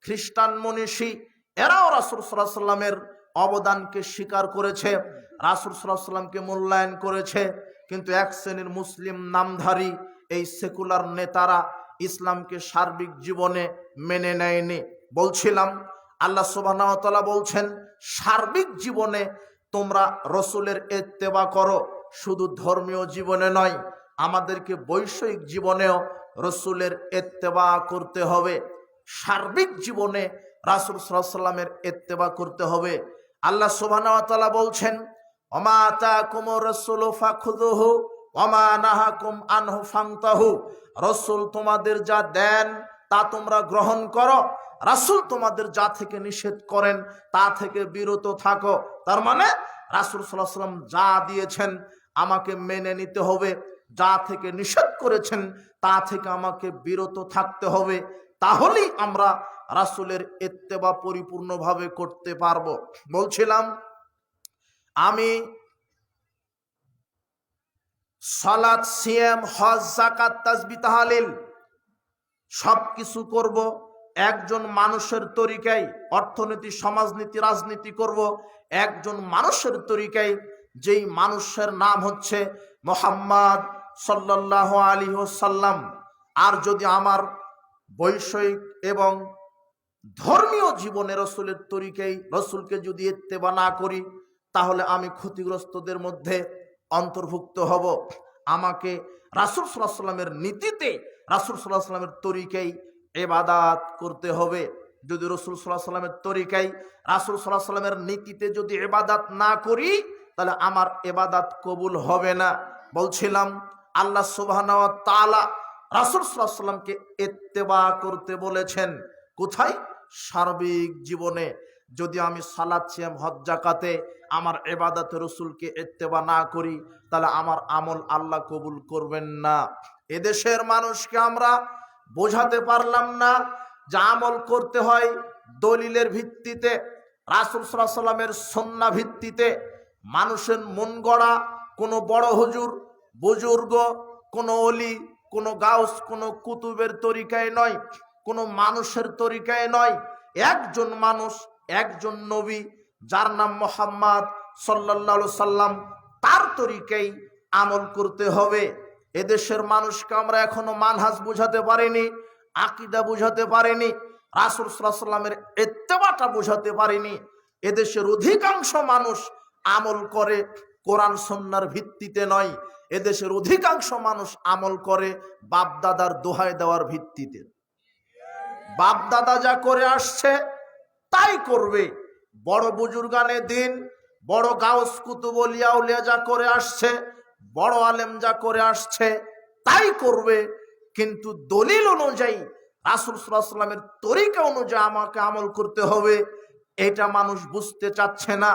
খ্রিস্টান মনীষী এরাও রাসূল সাল্লাল্লাহু আলাইহি সাল্লামের অবদানকে স্বীকার করেছে, রাসূল সাল্লাল্লাহু আলাইহি সাল্লামকে মূল্যায়ন করেছে। কিন্তু এক শ্রেণীর মুসলিম নামধারী এই সেকুলার নেতারা ইসলামকে সার্বিক জীবনে মেনে নেয়নি। বলছিলাম আল্লাহ সুবহানাহু ওয়া তাআলা বলছেন সার্বিক জীবনে তোমরা রসুলের ইত্তেবা করো, শুধু ধর্মীয় জীবনে নয়, আমাদেরকে বৈষয়িক জীবনেও রসুলের ইত্তেবা করতে হবে। সার্বিক জীবনে রাসূল সাল্লাল্লাহু আলাইহি সাল্লামের ইত্তেবা করতে হবে। আল্লাহ সুবহানাহু ওয়া তাআলা বলছেন ওমা আতাকুমুর রাসূলু ফাখুযুহু ওমা নাহাকুম আনহু ফান্তাহু। রাসূল তোমাদের যা দেন তা তোমরা গ্রহণ করো, রাসূল তোমাদের যা থেকে নিষেধ করেন তা থেকে বিরত থাকো। তার মানে রাসূল সাল্লাল্লাহু আলাইহি সাল্লাম যা দিয়েছেন আমাকে মেনে নিতে হবে, যা থেকে নিষেধ করেছেন তা থেকে আমাকে বিরত থাকতে হবে। তাহলেই আমরা রাসূলের ইত্তেবা পরিপূর্ণভাবে করতে পারবো। বলছিলাম আমি সালাত সিয়াম হজ যাকাত তাসবিহ তাহলিল সবকিছু করব একজন মানুষের তরিকায়। অর্থনীতি, সমাজনীতি, রাজনীতি করব একজন মানুষের তরিকায়, যেই মানুষের নাম হচ্ছে মুহাম্মদ সাল্লাল্লাহু আলাইহি ওয়াসাল্লাম। আর যদি আমার বৈষয়িক এবং ধর্মীয় জীবনে রসুলের তরিকায় রসুলকে যদি ইত্তেবা না করি, তাহলে আমি ক্ষতিগ্রস্তদের মধ্যে অন্তর্ভুক্ত হব। আমাকে রাসূল সাল্লাল্লাহু আলাইহি সাল্লামের নীতিতে, রাসূল সাল্লাল্লাহু আলাইহি সাল্লামের তরিকায় ইবাদত করতে হবে। যদি রাসূল সাল্লাল্লাহু আলাইহি সাল্লামের তরিকায়, রাসূল সাল্লাল্লাহু আলাইহি সাল্লামের নীতিতে যদি ইবাদত না করি, তাহলে আমার ইবাদত কবুল হবে না। বলছিলাম আল্লাহ সুবহানাহু ওয়া তাআলা রাসূল সাল্লাল্লাহু আলাইহি সাল্লামকে ইত্তেবা করতে বলেছেন। কোথায়? সার্বিক জীবনে। যদি আমি সালাত সিয়াম হজ যাকাতে আমার ইবাদতে রসুলকে ইত্তেবা না করি, তাহলে আমার আমল আল্লাহ কবুল করবেন না। এদেশের মানুষকে আমরা বোঝাতে পারলাম না যে আমল করতে হয় দলিলের ভিত্তিতে, রাসূল সাল্লাল্লাহু আলাইহি সাল্লামের সুন্নাহ ভিত্তিতে। মানুষের মন গড়া কোনো বড় হুজুর, বুজুর্গ, কোনো ওলি, কোনো গাউস, কোনো কুতুবের তরিকায় নয়, কোনো মানুষের তরিকায় নয়। একজন মানুষ, একজন নবী, যার নাম মুহাম্মদ সাল্লাল্লাহু আলাইহি সাল্লাম, তার তরিকায় আমল করতে হবে। এদেশের মানুষকে আমরা এখনো মানহাজ বুঝাতে পারিনি, আকীদা বুঝাতে পারিনি, রাসূল সাল্লাল্লাহু আলাইহি সাল্লামের ইত্তেবাটা বুঝাতে পারিনি। এদেশের অধিকাংশ মানুষ আমল করে কোরআন সুন্নাহর ভিত্তিতে নয়, এদেশের অধিকাংশ মানুষ আমল করে বাপদাদার দোহাই দেওয়ার ভিত্তিতে। বাপদাদা যা করে আসছে তাই করবে। বড় বুজুর্গানে দিন, বড় গাউস কুতুব ওলিয়া উলিয়া যা করে আসছে, বড় আলেম যা করে আসছে তাই করবে। কিন্তু দলিল অনুযায়ী রাসূল সাল্লাল্লাহু আলাইহি ওয়াসাল্লামের তরিকা অনুযায়ী আমাকে আমল করতে হবে, এটা মানুষ বুঝতে চাচ্ছে না।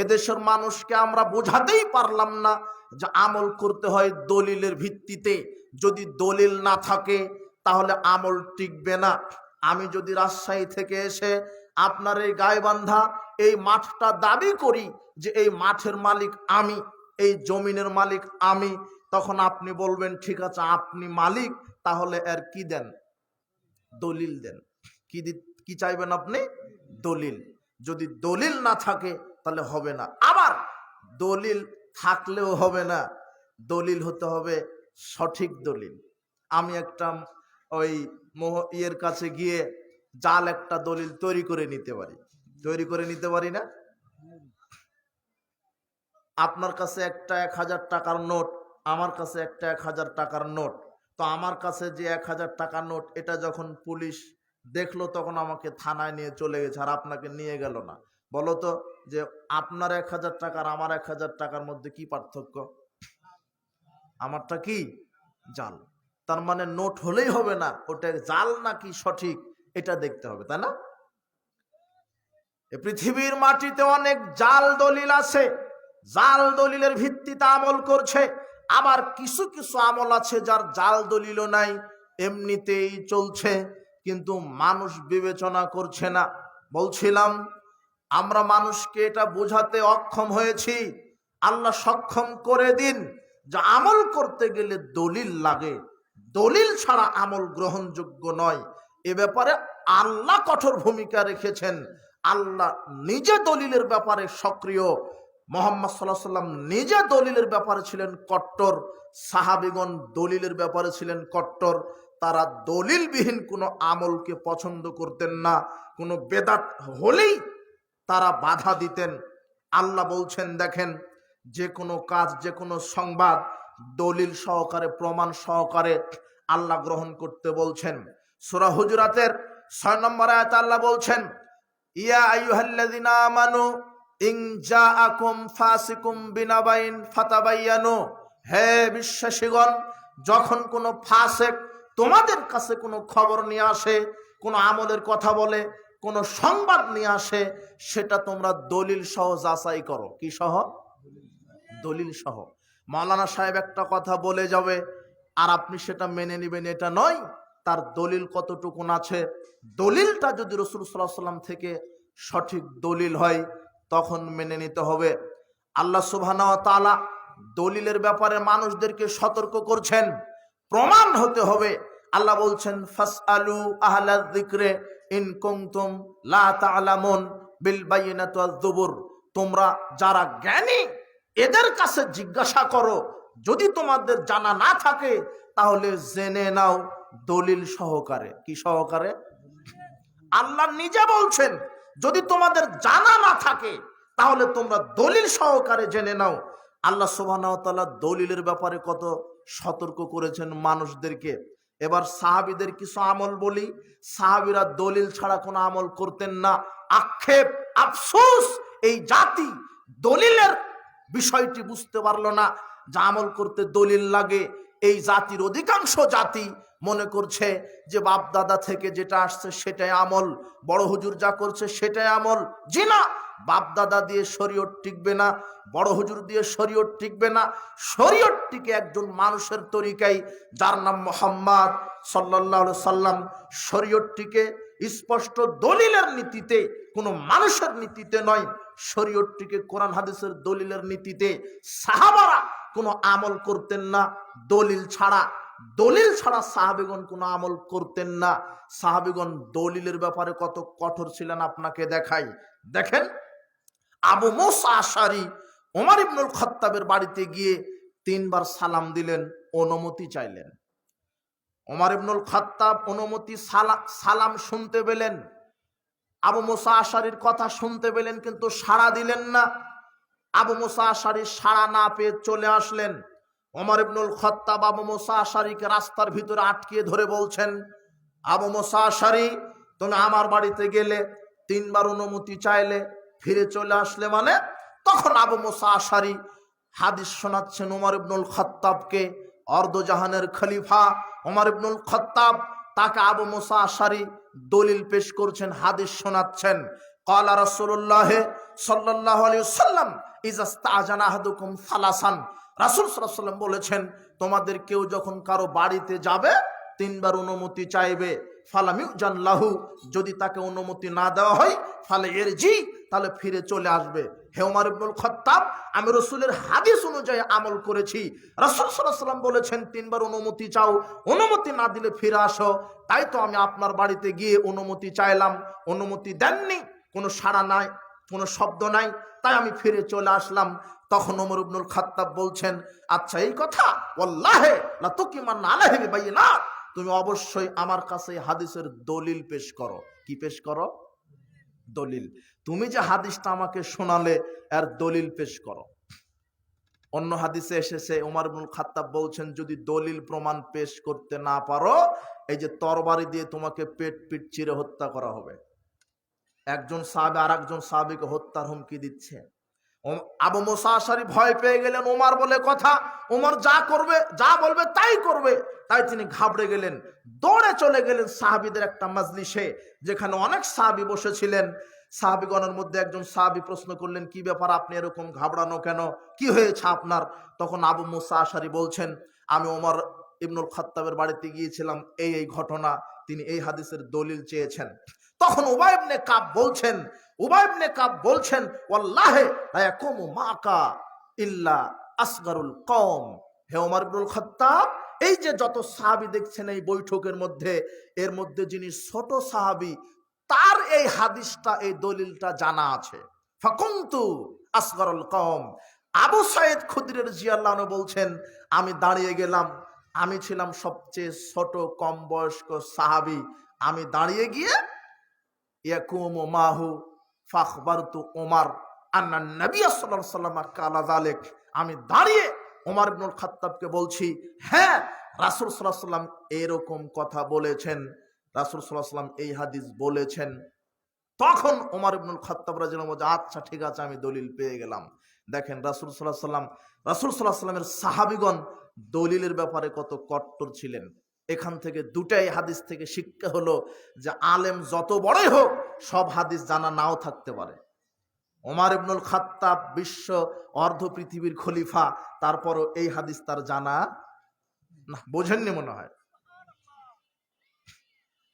এদেশের মানুষকে আমরা বোঝাতেই পারলাম না যে আমল করতে হয় দলিলের ভিত্তিতে। যদি দলিল না থাকে তাহলে আমল টিকবে না। আমি যদি রাজশাহী থেকে এসে আপনার এই গাইবান্ধা এই মাঠটা দাবি করি যে এই মাঠের মালিক আমি, এই জমিনের মালিক আমি, তখন আপনি বলবেন ঠিক আছে আপনি মালিক, তাহলে এর কি দেন? দলিল দেন। কি চাইবেন আপনি? দলিল। যদি দলিল না থাকে তাহলে হবে না। আবার দলিল থাকলেও হবে না, দলিল হতে হবে সঠিক দলিল। আমি একটা ওই ইয়ের কাছে গিয়ে জাল একটা দলিল তৈরি করে নিতে পারি না? আপনার কাছে একটা 1000 টাকার নোট, আমার কাছে একটা 1000 টাকার নোট। তো আমার কাছে যে 1000 টাকার নোট, এটা যখন পুলিশ দেখলো তখন আমাকে থানায় নিয়ে চলে গেছে, আর আপনাকে নিয়ে গেল না। বলো তো যে আপনার 1000 টাকার আমার 1000 টাকার মধ্যে কি পার্থক্য? আমারটা কি জাল। তার মানে নোট হলেই হবে না, ওটা জাল নাকি সঠিক এটা দেখতে হবে, তাই না? পৃথিবীর মাটিতে অনেক জাল দলিল আছে, জাল দলিলের ভিত্তিতে আমল করছে। আবার কিছু কিছু আমল আছে যার জাল দলিলও নাই, এমনিতেই চলছে, কিন্তু মানুষ বিবেচনা করছে না। বলছিলাম আমরা মানুষকে এটা বোঝাতে অক্ষম হয়েছি। আল্লাহ সক্ষম করে দিন যে আমল করতে গেলে দলিল লাগে, দলিল ছাড়া আমল গ্রহণযোগ্য নয়। এ ব্যাপারে আল্লাহ কঠোর ভূমিকা রেখেছেন। আল্লাহ নিজে দলিলের ব্যাপারে সক্রিয়, মুহাম্মদ সাল্লাল্লাহু আলাইহি ওয়াসাল্লাম নিজে দলিলের ব্যাপারে ছিলেন কট্টর, সাহাবীগণ দলিলের ব্যাপারে ছিলেন কট্টর। তারা দলিলবিহীন কোনো আমলকে পছন্দ করতেন না, কোনো বেদাত হলেই তারা বাধা দিতেন। আল্লাহ বলছেন দেখেন, যে কোনো কাজ, যে কোনো সংবাদ দলিল সহকারে, প্রমাণ সহকারে আল্লাহ গ্রহণ করতে বলছেন। সূরা হুজুরাতের 6 নম্বর আয়াতে আল্লাহ বলছেন, ইয়া আইয়ুহাল্লাযিনা আমানু ইন জাআকুম ফাসিকুম বিনাবাইন ফাতাবায়ানু, হে বিশ্বাসীগণ, যখন কোনো ফাসিক তোমাদের কাছে কোনো খবর নিয়ে আসে, কোনো আমলের কথা বলে, কোনো সংবাদ নিয়ে আসে, সেটা তোমরা দলিল সহ যাচাই করো। কি সহ? দলিল সহ। মাওলানা সাহেব একটা কথা বলে যাবে আর আপনি সেটা মেনে নেবেন, এটা নয়। তার দলিল কতটুকুন আছে, দলিলটা যদি রাসূল সাল্লাল্লাহু আলাইহি ওয়াসাল্লাম থেকে সঠিক দলিল হয় তখন মেনে নিতে হবে। আল্লাহ সুবহানাহু ওয়া তাআলা দলিলের ব্যাপারে মানুষদেরকে সতর্ক করছেন, প্রমাণ হতে হবে। আল্লাহ বলছেন ফাসআলু আহলায যিকরি ইন কুনতুম লা তা'লামুন বিল বায়িনাতি ওয়াজ যুবুর, তোমরা যারা জ্ঞানী এদের কাছে জিজ্ঞাসা করো, যদি তোমাদের জানা না থাকে তাহলে জেনে নাও দলিল সহকারে। কি সহকারে? আল্লাহ নিজে বলছেন যদি তোমাদের জানা না থাকে তাহলে তোমরা দলিল সহকারে জেনে নাও। আল্লাহ সুবহানাহু ওয়া তাআলা দলিলের ব্যাপারে কত সতর্ক করেছেন মানুষদেরকে। এবার সাহাবীদের কিছু আমল বলি। সাহাবীরা দলিল ছাড়া কোনো আমল করতেন না। আক্ষেপ, আফসোস, এই জাতি দলিলের বিষয়টি বুঝতে পারলো না যে আমল করতে দলিল লাগে। এই জাতির অধিকাংশ জাতি মনে করছে যে বাপ দাদা থেকে যেটা আসছে সেটাই আমল, বড় হুজুর যা করছে সেটাই আমল। জি না, বাপ দাদা দিয়ে শরীয়ত টিকবে না, বড় হুজুর দিয়ে শরীয়ত টিকবে না। শরীয়ত টিকে একজন মানুষের তরিকায়, যার নাম মুহাম্মদ সাল্লাল্লাহু আলাইহি সাল্লাম। শরীয়ত টিকে স্পষ্ট দলিলের নীতিতে, কোনো মানুষের নীতিতে নয়। শরীয়ত টিকে কোরআন হাদিসের দলিলের নীতিতে। সাহাবারা কোনো আমল করতেন না দলিল ছাড়া। দলিল ছাড়া সাহাবীগণ কোনো আমল করতেন না। সাহাবীগণ দলিলের ব্যাপারে কত কঠোর ছিলেন আপনাকে দেখাই। দেখেন, আবু মুসা আশআরী ওমর ইবনুল খাত্তাবের বাড়িতে গিয়ে 3 বার সালাম দিলেন, অনুমতি চাইলেন। ওমর ইবনুল খাত্তাব অনুমতি, সালাম শুনতে পেলেন, আবু মুসা আশআরীর কথা শুনতে পেলেন, কিন্তু সাড়া দিলেন না। আবু মুসা আশআরী সাড়া না পেয়ে চলে আসলেন। ওমর ইবনুল খাত্তাব আবু মুসা আশআরীকে রাস্তার ভিতরে আটকিয়ে ধরে বলছেন, আবু মুসা আশআরী, তুমি আমার বাড়িতে গেলে, 3 বার অনুমতি চাইলে, ফিরে চলে আসলে মানে? তখন আবু মুসা আশআরী হাদিস শোনাচ্ছেন ওমর ইবনুল খাত্তাবকে। অর্ধজাহানের খলিফা ওমর ইবনুল খাত্তাব তাকে আবু মুসা আশারি দলিল পেশ করছেন, হাদিস শোনাচ্ছেন। ক্বালা রাসূলুল্লাহ সাল্লাল্লাহু আলাইহি ওয়াসাল্লাম ইযা ইসতাআজানা আহাদুকুম সালাসান, রাসূল সাল্লাল্লাহু আলাইহি ওয়াসাল্লাম বলেছেন, তোমাদের কেউ যখন কারো বাড়িতে যাবে তিনবার অনুমতি চাইবে। ফালাম ইউজান লাহু, যদি তাকে অনুমতি না দেওয়া হয় ফালে ইরজি, তাহলে ফিরে চলে আসবে। হে ওমর ইবনুল খাত্তাব, আমি রাসূলের হাদিস অনুযায়ী আমল করেছি। রাসূল সাল্লাল্লাহু আলাইহি ওয়াসাল্লাম বলেছেন তিনবার অনুমতি চাও, অনুমতি না দিলে ফিরে আসো। তাই তো আমি আপনার বাড়িতে গিয়ে অনুমতি চাইলাম, অনুমতি দেননি, কোনো সাড়া নাই, কোনো শব্দ নাই, তাই আমি ফিরে চলে আসলাম। তখন ওমর ইবনুল খাত্তাব বলছেন, আচ্ছা এই কথা, ওয়াল্লাহি লা তুকিমান আলাইহি বিবাইনাত, তুমি অবশ্যই আমার কাছে হাদিসের দলিল পেশ করো। কি পেশ করো? দলিল। তুমি যে হাদিসটা আমাকে শোনালে এর দলিল পেশ করো। অন্য হাদিসে এসেছে ওমর ইবনুল খাত্তাব বলছেন, যদি দলিল প্রমাণ পেশ করতে না পারো, এই যে তরবারি দিয়ে তোমাকে পেট পিট চিরে হত্যা করা হবে। একজন সাহাবী আর একজন সাহাবীকে হত্যার হুমকি দিচ্ছে। আবু মুসা আশারি ভয় পেয়ে গেলেন, ওমর বলে কথা, ওমর যা করবে, যা বলবে তাই করবে। তাই তিনি ঘাবড়ে গেলেন, দৌড়ে চলে গেলেন সাহাবীদের একটা মাজলিসে, যেখানে অনেক সাহাবী বসেছিলেন। সাহাবীগণের মধ্যে একজন সাহাবী প্রশ্ন করলেন, কি ব্যাপার, আপনি এরকম ঘাবড়ানো কেন, কি হয়েছে আপনার? তখন আবু মুসা আশারি বলছেন, আমি ওমর ইবনুল খাত্তাবের বাড়িতে গিয়েছিলাম, এই এই ঘটনা, তিনি এই হাদিসের দলিল চেয়েছেন। তখন উবাই ইবনে কাব বলছেন, ওয়াল্লাহি লা ইয়াকুমু মাকা ইল্লা আসগারুল কওম। হে ওমর ইবনুল খাত্তাব, এই যে যত সাহাবী দেখছেন এই বৈঠকের মধ্যে, এর মধ্যে যিনি ছোট সাহাবী, তার এই হাদিসটা, এই দলিলটা জানা আছে। ফাকুনতু আসগারুল কওম। আবু সাঈদ খুদরি রাদিয়াল্লাহু আনহু বলছেন, আমি দাঁড়িয়ে গেলাম, আমি ছিলাম সবচেয়ে ছোট কম বয়স্ক সাহাবী। আমি দাঁড়িয়ে গিয়ে ইয়াকুমু মাহু ফাখবারতু ওমর আন্না নবী সাল্লাল্লাহু আলাইহি ওয়াসাল্লাম কালা যালিক। আমি দাঁড়িয়ে ওমর ইবনুল খাত্তাবকে বলছি, হ্যাঁ রাসূল সাল্লাল্লাহু আলাইহি ওয়াসাল্লাম এরকম কথা বলেছেন, রাসূল সাল্লাল্লাহু আলাইহি ওয়াসাল্লাম এই হাদিস বলেছেন। তখন ওমর ইবনুল খাত্তাব রাদিয়াল্লাহু আনহু, আচ্ছা ঠিক আছে, আমি দলিল পেয়ে গেলাম। দেখেন রাসূল সাল্লাল্লাহু আলাইহি ওয়াসাল্লামের সাহাবীগণ দলিলের ব্যাপারে কত কট্টর ছিলেন। এখান থেকে দুটাই হাদিস থেকে শিক্ষা হলো যে আলেম যত বড়ই হোক, সব হাদিস জানা নাও থাকতে পারে। ওমর ইবনুল খাত্তাব বিশ্ব অর্ধ পৃথিবীর খলিফা, তারপরও এই হাদিস তার জানা না। বোঝেননি মনে হয়?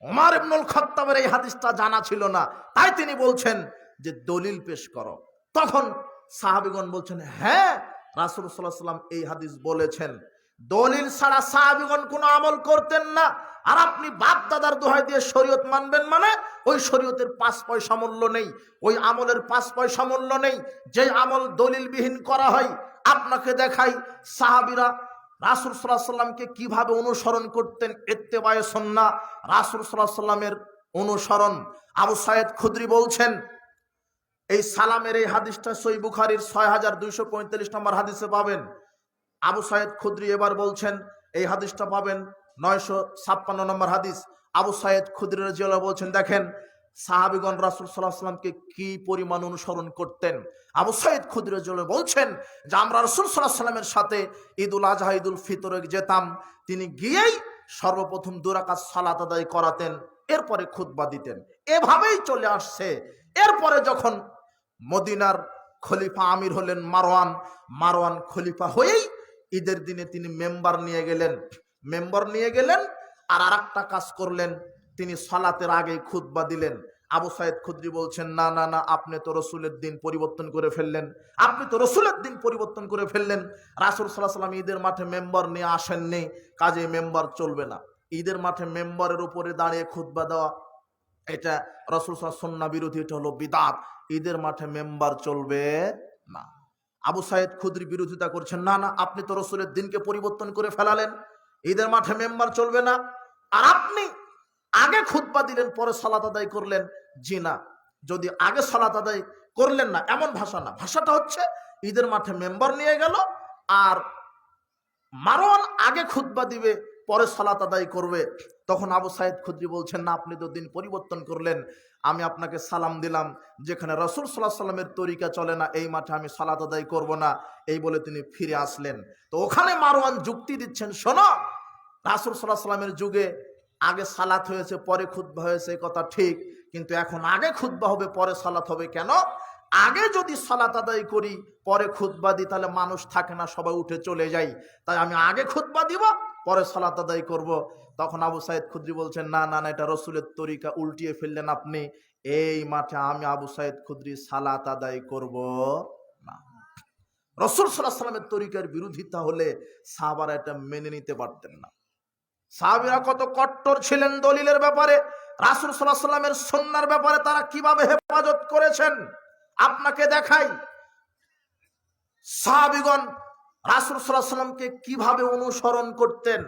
ওমর ইবনুল খাত্তাবের এই হাদিসটা জানা ছিল না, তাই তিনি বলছেন যে দলিল পেশ করো। তখন সাহাবীগণ বলছেন, হ্যাঁ রাসূল সাল্লাল্লাহু আলাইহি ওয়াসাল্লাম এই হাদিস বলেছেন। দলিল ছাড়া সাহাবীগণ কোনো আমল করতেন না। আর আপনি বাপ দাদার দোহাই দিয়ে শরীয়ত মানবেন, মানে ওই শরীয়তের 5 পয়সা মূল্য নেই, ওই আমলের 5 পয়সা মূল্য নেই। যে আমল দলিলবিহীন করা হয়, আপনাকে দেখাই সাহাবীরা রাসূল সাল্লাল্লাহু আলাইহি ওয়াসাল্লামকে কিভাবে অনুসরণ করতেন। ইত্তেবায়ে সুন্নাহ, রাসূল সাল্লাল্লাহু আলাইহি ওয়াসাল্লামের অনুসরণ। আবু সাঈদ খুদরি বলছেন, এই সালামের এই হাদিসটা সহিহ বুখারীর 6245 নম্বর হাদিসে পাবেন। আবু সাঈদ খুদরি এবার বলছেন, এই হাদিসটা পাবেন 956 নম্বর হাদিস। আবু সাঈদ খুদরি রাদিয়াল্লাহু আনহু বলছেন, দেখেন সাহাবীগণ রাসূল সাল্লাল্লাহু আলাইহি ওয়াসাল্লামকে কি পরিমাণ অনুসরণ করতেন। আবু সাঈদ খুদরি রাদিয়াল্লাহু আনহু বলছেন যে আমরা রাসূল সাল্লাল্লাহু আলাইহি ওয়াসাল্লামের সাথে ঈদুল আযহা, ঈদুল ফিতরে যেতাম, তিনি গিয়েই সর্বপ্রথম 2 রাকাত সালাত আদায় করাতেন, এরপরে খুতবা দিতেন। এভাবেই চলে আসছে। এরপরে যখন মদিনার খলিফা আমির হলেন মারওয়ান খলিফা হয়েই ঈদের দিনে তিনি মেম্বার নিয়ে গেলেন আর আরেকটা কাজ করলেন, তিনি সালাতের আগে খুতবা দিলেন। আবু সাঈদ খুদরি বলছেন, না না না, আপনি তো রাসূলের দিন পরিবর্তন করে ফেললেন। রাসূল সাল্লাল্লাহু আলাইহি ওয়াসাল্লাম ঈদের মাঠে মেম্বার নিয়ে আসেননি, কাজে মেম্বার চলবে না। ঈদের মাঠে মেম্বারের উপরে দাঁড়িয়ে খুতবা দেওয়া, এটা রাসূল সাল্লাল্লাহু আলাইহি ওয়াসাল্লাম সুন্নাহ বিরোধী, এটা হলো বিদআত। ঈদের মাঠে মেম্বার চলবে না। আবু সাঈদ খুদরি বিরোধিতা করছেন, না না, আপনি তো রাসূলের দিনকে পরিবর্তন করে ফেলালেন, ঈদের মাঠে মেম্বার চলবে না। আর আপনি আগে খুতবা দিলেন, পরে সালাত আদায় করলেন। জি না, যদি আগে সালাত আদায় করলেন না, এমন ভাষা না, ভাষাটা হচ্ছে ঈদের মাঠে মেম্বার নিয়ে গেল আর মারওয়ান আগে খুতবা দিবে, পরে সালাত আদায় করবে। তখন আবু সাঈদ খুদরি বলছেন, না, আপনি তো দিন পরিবর্তন করলেন, আমি আপনাকে সালাম দিলাম, যেখানে রাসূল সাল্লাল্লাহু আলাইহি ওয়াসাল্লামের তরিকা চলে না, এই মাঠে আমি সালাত আদায় করব না, এই বলে তিনি ফিরে আসলেন। তো ওখানে মারওয়ান যুক্তি দিচ্ছেন, শোনো, রাসূল সাল্লাল্লাহু আলাইহি ওয়াসাল্লামের যুগে আগে সালাত হয়েছে পরে খুতবা হয়েছে, এই কথা ঠিক, কিন্তু এখন আগে খুতবা হবে পরে সালাত হবে কেন? আগে যদি সালাত আদায় করি পরে খুতবা দিই তাহলে মানুষ থাকে না, সবাই উঠে চলে যায়, তাই আমি আগে খুতবা দিব পরে সালাত আদায় করব। তখন আবু সাইদ খুদরি বলছেন, না না না, এটা রসুলের তরিকা, উল্টিয়ে ফেললেন আপনি। এই মাঠে আমি আবু সাইদ খুদরি সালাত আদায় করব না। রসুল সাল্লাল্লাহু আলাইহি ওয়াসাল্লামের তরিকার বিরোধিতা হলে সাহাবারা এটা মেনে নিতে পারতেন না। সাহাবীরা কত কট্টর ছিলেন দলিলের ব্যাপারে, রাসূল সাল্লাল্লাহু আলাইহি ওয়াসাল্লামের সুন্নাহর ব্যাপারে তারা কিভাবে হেফাজত করেছেন আপনাকে দেখাই। সাহাবীগণ রাসূল সাল্লাল্লাহু আলাইহি ওয়াসাল্লামকে কিভাবে অনুসরণ করতেন।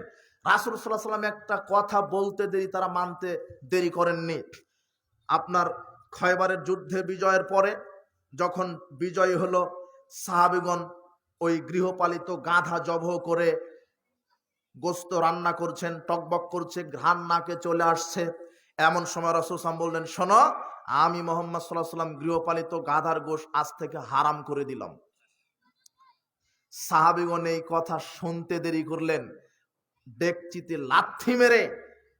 রাসূল সাল্লাল্লাহু আলাইহি ওয়াসাল্লাম একটা কথা বলতে দেরি তারা মানতে দেরি করেননি। আপনার খয়বারের যুদ্ধে বিজয়ের পরে যখন বিজয় হলো, সাহাবীগণ ওই গৃহপালিত গাধা জবাহ করে গোস্ত রান্না করছেন, টকবক করছে, ঘ্রাণ নাকে চলে আসছে। এমন সময় রাসূল সাল্লাল্লাহু আলাইহি ওয়াসাল্লাম বললেন, শোনো, আমি মুহাম্মদ সাল্লাল্লাহু আলাইহি ওয়াসাল্লাম গৃহপালিত গাধার গোশত আজ থেকে হারাম করে দিলাম। সাহাবীগণ এই কথা শুনতে দেরি করলেন, ডেকচিতে লাথি মেরে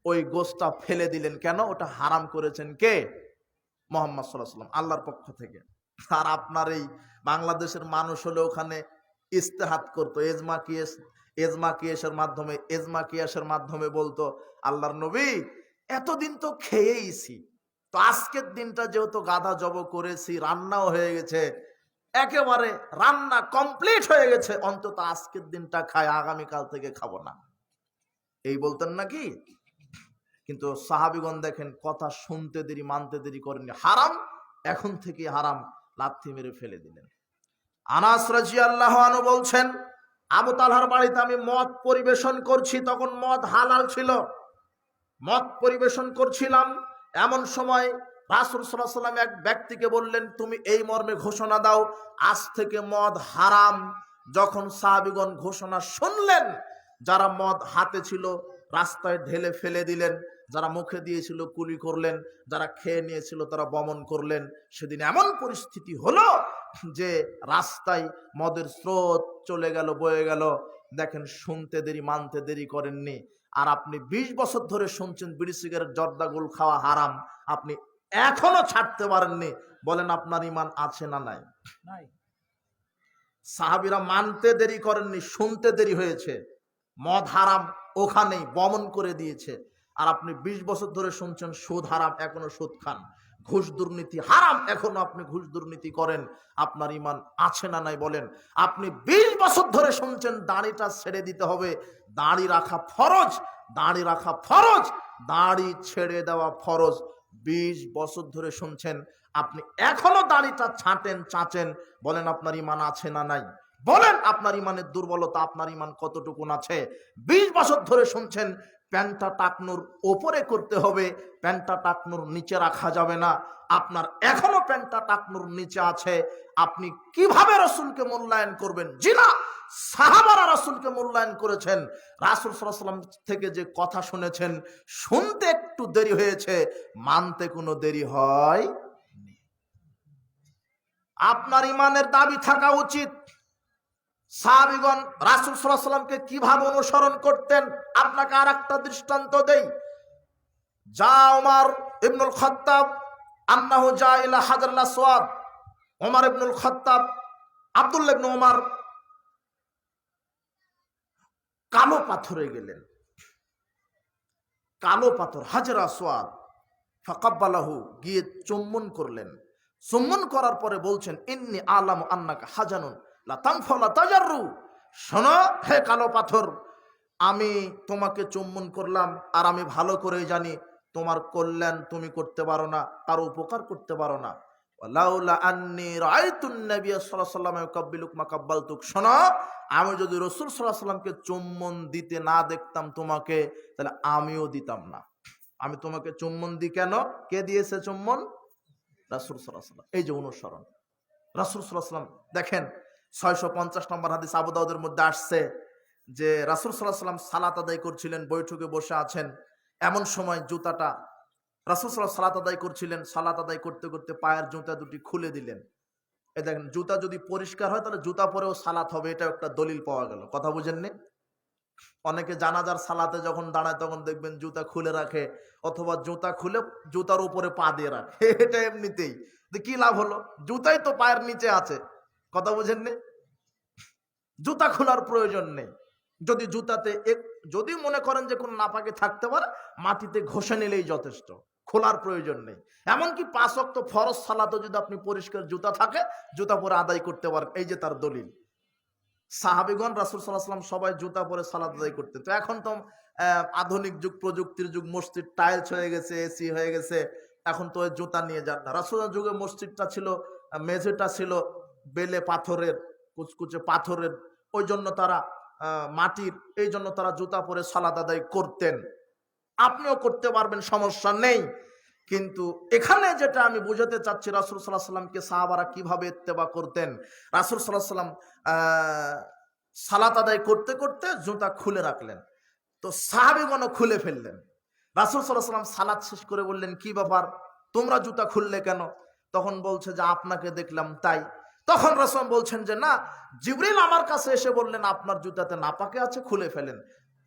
ওই গোশতটা ফেলে দিলেন। কেন? ওটা হারাম করেছেন কে? মুহাম্মদ সাল্লাল্লাহু আলাইহি ওয়াসাল্লাম, আল্লাহর পক্ষ থেকে। আর আপনার এই বাংলাদেশের মানুষ হলে ওখানে ইস্তেহাদ করতো, এজমা কিয়াসের মাধ্যমে বলতো, আল্লাহর নবী এতদিন তো খেয়েইছি, তো আজকের দিনটা যেহেতু গাধা জব করেছি, রান্নাও হয়ে গেছে, একেবারে রান্না কমপ্লিট হয়ে গেছে, অন্তত আজকের দিনটা খাই, আগামীকাল থেকে খাবো না, এই বলতেন নাকি? কিন্তু সাহাবীগণ দেখেন কথা শুনতে দেরি মানতে দেরি করেননি, হারাম এখন থেকে হারাম, লাথি মেরে ফেলে দিলেন। আনাস রাদিয়াল্লাহু আনহু বলছেন, আবু তালহার বাড়িতে আমি মদ পরিবেশন করছি, তখন মদ হালাল ছিল, মদ পরিবেশন করছিলাম। এমন সময় রাসূল সাল্লাল্লাহু আলাইহি ওয়াসাল্লাম এক ব্যক্তিকে বললেন, তুমি এই মর্মে ঘোষণা দাও, আজ থেকে মদ হারাম। যখন সাহাবীগণ ঘোষণা শুনলেন, যারা মদ হাতে ছিল রাস্তায় ঢেলে ফেলে দিলেন, যারা মুখে দিয়েছিল কুলি করলেন, যারা খেয়ে নিয়েছিল তারা বমন করলেন। সেদিন এমন পরিস্থিতি হলো যে রাস্তায় মদের স্রোত চলে গেল, বয়ে গেল। দেখেন, শুনতে দেরি মানতে দেরি করেননি। আর আপনি 20 বছর ধরে শুনছেন বিড়ি সিগারেট জর্দাগুল খাওয়া হারাম, আপনি এখনো ছাড়তে পারেননি, বলেন আপনার ঈমান আছে না নাই? সাহাবীরা মানতে দেরি করেননি, শুনতে দেরি হয়েছে, মদ হারাম ওখানেই বমন করে দিয়েছে। আর আপনি 20 বছর ধরে শুনছেন সুদ হারাম, এখনো সুদ খান, ঘুষ দুর্নীতি হারাম, এখনো আপনি ঘুষ দুর্নীতি করেন, আপনার ঈমান আছে না নাই বলেন? আপনি 20 বছর ধরে শুনছেন দাড়িটা ছেড়ে দিতে হবে, দাড়ি রাখা ফরজ, দাড়ি রাখা ফরজ, দাড়ি ছেড়ে দেওয়া ফরজ, 20 বছর ধরে শুনছেন, আপনি এখনো দাড়িটা ছাঁটেন চাচেন, বলেন আপনার ঈমান আছে না নাই? বলেন আপনার ঈমানের দুর্বলতা, আপনার ঈমান কতটুকুন আছে? 20 বছর ধরে শুনছেন প্যান্টটা টাকনুর ওপরে করতে হবে, প্যান্টটা টাকনুর নিচে রাখা যাবে না, আপনার এখনো প্যান্টটা টাকনুর নিচে আছে, আপনি কিভাবে রাসূলকে মূল্যায়ন করবেন? জি না, সাহাবারা রাসূলকে মূল্যায়ন করেছেন। রাসূল সাল্লাল্লাহু আলাইহি ওয়াসাল্লাম থেকে যে কথা শুনেছেন, শুনতে একটু দেরি হয়েছে, মানতে কোনো দেরি হয়। আপনার ঈমানের দাবি থাকা উচিত। সাহাবীগণ রাসূল সাল্লাল্লাহু আলাইহি ওয়াসাল্লামকে কিভাবে অনুসরণ করতেন, আপনাকে আরেকটা দৃষ্টান্ত দেই। যা ওমর ইবনুল খাত্তাব আন্নাহু জা ইলা হাজারুল আসওয়াদ, ওমর ইবনুল খাত্তাব, আব্দুল্লাহ ইবনে ওমর কালো পাথরে গেলেন, কালো পাথর হাজার আসওয়াদ, ফাকাব্বালাহু, গিয়ে চুম্বন করলেন। চুম্বন করার পরে বলছেন, ইন্নী আলামু আন্নাকা হাজানুন লা তানফা লা তাজাররু, শোনো হে কালো পাথর, আমি তোমাকে চুম্বন করলাম, আর আমি ভালো করে জানি তোমার কল্যাণ তুমি করতে পারো না, কারো উপকার করতে পারো না। লাউলা আন্নী রাআইতুন নবী সাল্লাল্লাহু আলাইহি ওয়াসাল্লাম ইয়াকাব্বিলুক মা কাব্বালতুক, শোনো, আমি যদি রাসূল সাল্লাল্লাহু আলাইহি ওয়াসাল্লামকে চুম্বন দিতে না দেখতাম তোমাকে, তাহলে আমিও দিতাম না। আমি তোমাকে চুম্বন দিই কেন? কে দিয়েছে চুম্বন? রাসূল সাল্লাল্লাহু আলাইহি ওয়াসাল্লাম। এই যে অনুসরণ, রাসূল সাল্লাল্লাহু আলাইহি ওয়াসাল্লাম। দেখেন 650 নম্বর হাদিস আবু দাউদের মধ্যে আসছে যে রাসূল সাল্লাল্লাহু আলাইহি ওয়াসাল্লাম সালাত আদায় করছিলেন, বৈঠকে বসে আছেন। এমন সময় জুতাটা, রাসূল সাল্লাল্লাহু আলাইহি ওয়াসাল্লাম সালাত আদায় করছিলেন, সালাত আদায় করতে করতে পায়ের জুতা দুটি খুলে দিলেন। এই দেখেন, জুতা যদি পরিষ্কার হয় তাহলে জুতা পরেও সালাত হবে, এটা একটা দলিল পাওয়া গেল। কথা বুঝেননি? অনেকে জানাজার সালাতে যখন দাঁড়ায় তখন দেখবেন জুতা খুলে রাখে, অথবা জুতা খুলে জুতার উপরে পা দিয়ে রাখে। এটা এমনিতেই, কি লাভ হলো? জুতাই তো পায়ের নিচে আছে। কথা বুঝেননি? জুতা খোলার প্রয়োজন নেই। যদি জুতাতে যদি মনে করেন যে কোন নাপাকি থাকতে পারে, মাটিতে ঘষে নিলেই যথেষ্ট, খোলার প্রয়োজন নেই। এমনকি 5 ওয়াক্ত ফরজ সালাতে যদি আপনি পরিষ্কার জুতা থাকে, জুতা পরে আদায় করতে পারেন। এই যে তার দলিল। সাহাবিগণ রাসূল সাল্লাল্লাহু আলাইহি ওয়াসাল্লাম সবাই জুতা পরে সালাত আদায় করতেন। তো এখন তো আধুনিক যুগ, প্রযুক্তির যুগ, মসজিদ টাইলস হয়ে গেছে, এসি হয়ে গেছে, এখন তো ওই জুতা নিয়ে যান না। রাসূলের যুগে মসজিদটা ছিল, মেঝেটা ছিল বেলে পাথরের, কুচকুচে পাথরের, ওই জন্য তারা মাটির, এই জন্য তারা জুতা পরে সালাত আদায় করতেন। আপনিও করতে পারবেন, সমস্যা নেই। কিন্তু এখানে যেটা আমি বুঝাতে চাচ্ছি, রাসূল সাল্লাল্লাহু আলাইহি ওয়াসাল্লামকে সাহাবারা কিভাবে ইত্তেবা করতেন। রাসূল সাল্লাল্লাহু আলাইহি ওয়াসাল্লাম সালাত আদায় করতে করতে জুতা খুলে রাখলেন, তো সাহাবীগণ খুলে ফেললেন। রাসূল সাল্লাল্লাহু আলাইহি ওয়াসাল্লাম সালাত শেষ করে বললেন, কি ব্যাপার, তোমরা জুতা খুললে কেন? তখন বলছে যে আপনাকে দেখলাম তাই। তখন রাসূল বলছেন যে না, জিবরিল আমার কাছে এসে বললেন আপনার জুতাতে নাপাকি আছে, খুলে ফেলেন,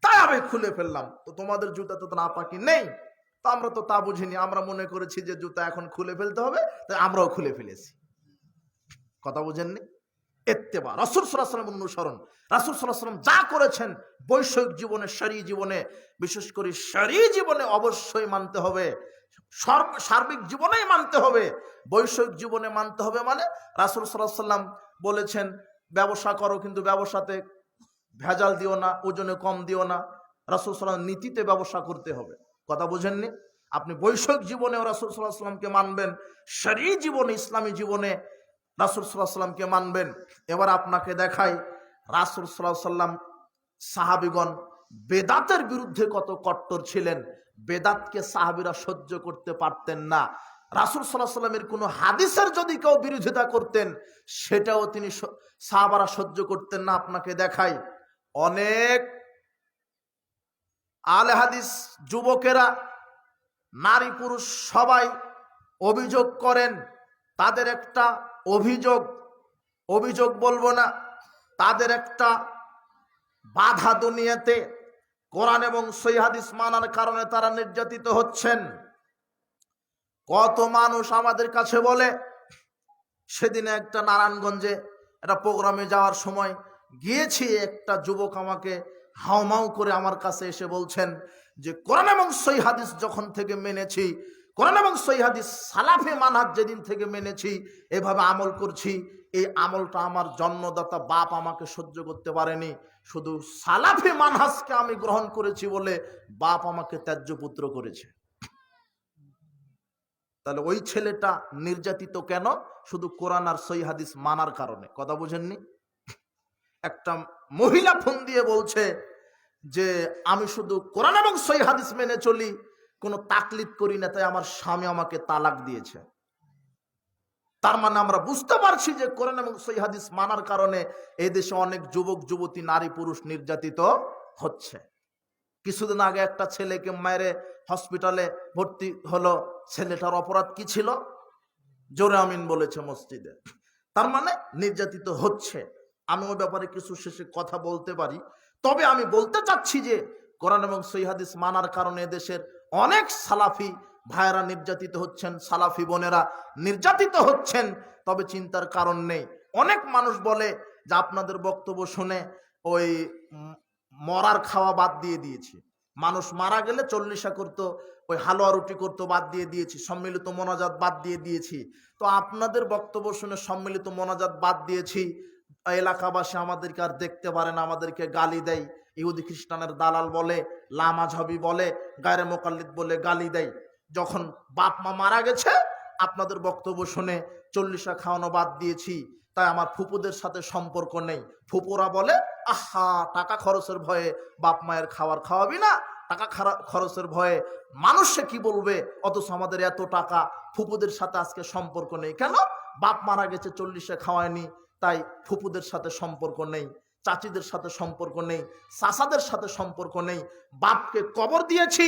তাই আমি খুলে ফেললাম। তো তোমাদের জুতাতে তো নাপাকি নেই। তো আমরা তো তা বুঝিনি, আমরা মনে করেছি যে জুতা এখন খুলে ফেলতে হবে, তাই আমরাও খুলে ফেলেছি। কথা বুঝেননি? ইত্তেবা, রাসূল সাল্লাল্লাহু আলাইহি ওয়াসাল্লাম অনুসরণ। রাসূল সাল্লাল্লাহু আলাইহি ওয়াসাল্লাম যা করেছেন বৈষয়িক জীবনে, শরঈ জীবনে, বিশেষ করে শরঈ জীবনে অবশ্যই মানতে হবে, সার্বিক জীবনেই মানতে হবে। বৈষয়িক জীবনে মানতে হবে মানে রাসূল সাল্লাল্লাহু আলাইহি ওয়াসাল্লাম বলেছেন ব্যবসা করো, কিন্তু ব্যবসাতে ভেজাল দিও না, ওজনে কম দিও না। রাসূল সাল্লাল্লাহু আলাইহি ওয়াসাল্লাম নীতিতে ব্যবসা করতে হবে। কথা বুঝেননি? আপনি বৈষয়িক জীবনেও রাসূল সাল্লাল্লাহু আলাইহি ওয়াসাল্লামকে মানবেন, শরঈ জীবনে, ইসলামী জীবনে রাসূল সাল্লাল্লাহু আলাইহি ওয়াসাল্লামকে মানবেন। এবার আপনাকে দেখাই রাসূল সাল্লাল্লাহু আলাইহি ওয়াসাল্লাম, সাহাবীগণ বেদাতের বিরুদ্ধে কত কট্টর ছিলেন। বেদাতকে সাহাবীরা সহ্য করতে পারতেন না। রাসূল সাল্লাল্লাহু আলাইহি ওয়াসাল্লামের কোনো হাদিসের যদি কেউ বিরোধিতা করতেন, সেটাও তিনি সাহাবারা সহ্য করতেন না। আপনাকে দেখাই, অনেক আলে হাদিস যুবকেরা, নারী পুরুষ সবাই অভিযোগ করেন। তাদের একটা অভিযোগ বলবো না, তাদের একটা বাধা দুনিয়াতে, কোরআন এবং সহিহ হাদিস মানার কারণে তারা নির্যাতিত হচ্ছেন। কত মানুষ আমাদের কাছে বলে, সেদিনে একটা নারায়ণগঞ্জে একটা প্রোগ্রামে যাওয়ার সময় গিয়েছি, একটা যুবক আমাকে হাউমাউ করে আমার কাছে এসে বলছেন যে কোরআন এবং সহিহ হাদিস যখন থেকে মেনেছি, কোরআন এবং সহিহ হাদিস সালাফি মানহাজ যেদিন থেকে মেনেছি, এভাবে আমল করছি, এই আমলটা আমার জন্মদাতা বাপ আমাকে সহ্য করতে পারেনি, শুধু সালাফি মানহাজকে আমি গ্রহণ করেছি বলে বাপ আমাকে ত্যায্য পুত্র করেছে। তাহলে ওই ছেলেটা নির্যাতিত কেন? শুধু কোরআন আর সহিহ হাদিস মানার কারণে। কথা বুঝেননি? একটা মহিলা ফোন দিয়ে বলছে যে আমি শুধু কোরআন এবং সহিহ হাদিস মেনে চলি, কোনো তাকলিদ করি না, তাই আমার স্বামী আমাকে তালাক দিয়েছে। তার মানে আমরা বুঝতে পারছি যে কোরআন এবং সহিহ হাদিস মানার কারণে এই দেশে অনেক যুবক যুবতী, নারী পুরুষ নির্যাতিত হচ্ছে। কিছুদিন আগে একটা ছেলেকে মেরে হসপিটালে ভর্তি হলো। ছেলেটার অপরাধ কি ছিল? জোরে আমিন বলেছে মসজিদে। তার মানে নির্যাতিত হচ্ছে। আমি ওই ব্যাপারে কিছু শেষে কথা বলতে পারি, তবে আমি বলতে চাচ্ছি যে কোরআন এবং সহিহ হাদিস মানার কারণে দেশের অনেক সালাফি ভাইয়েরা নির্যাতিত হচ্ছেন, সালাফি বোনেরা নির্যাতিত হচ্ছেন। তবে চিন্তার কারণ নেই। অনেক মানুষ বলে যে আপনাদের বক্তব্য শুনে ওই মরার খাওয়া বাদ দিয়ে দিয়েছি, মানুষ মারা গেলে চল্লিশা করতো, ওই হালুয়া রুটি করতো, বাদ দিয়ে দিয়েছি, সম্মিলিত মোনাজাত বাদ দিয়ে দিয়েছি। তো আপনাদের বক্তব্য শুনে সম্মিলিত মোনাজাত বাদ দিয়েছি, এলাকাবাসী আমাদেরকে আর দেখতে পারে না, আমাদেরকে গালি দেয়, ইহুদি খ্রিস্টানের দালাল বলে, লামাঝাবি বলে, গায়রে মোকাল্লিদ বলে গালি দেয়। যখন বাপ মা মারা গেছে আপনাদের বক্তব্য শুনে চল্লিশা খাওয়ানো বাদ দিয়েছি, তাই আমার ফুপুদের সাথে সম্পর্ক নেই। ফুপুরা বলে আহা, টাকা খরচের ভয়ে বাপ মায়ের খাবার খাওয়াবি না, টাকা খরচের ভয়ে মানুষে কি বলবে, অথচ আমাদের এত টাকা, ফুপুদের সাথে আজকে সম্পর্ক নেই। কেন? বাপ মারা গেছে, চল্লিশে খাওয়ায়নি, তাই ফুপুদের সাথে সম্পর্ক নেই, চাচিদের সাথে সম্পর্ক নেই, চাচাদের সাথে সম্পর্ক নেই। বাপকে কবর দিয়েছি,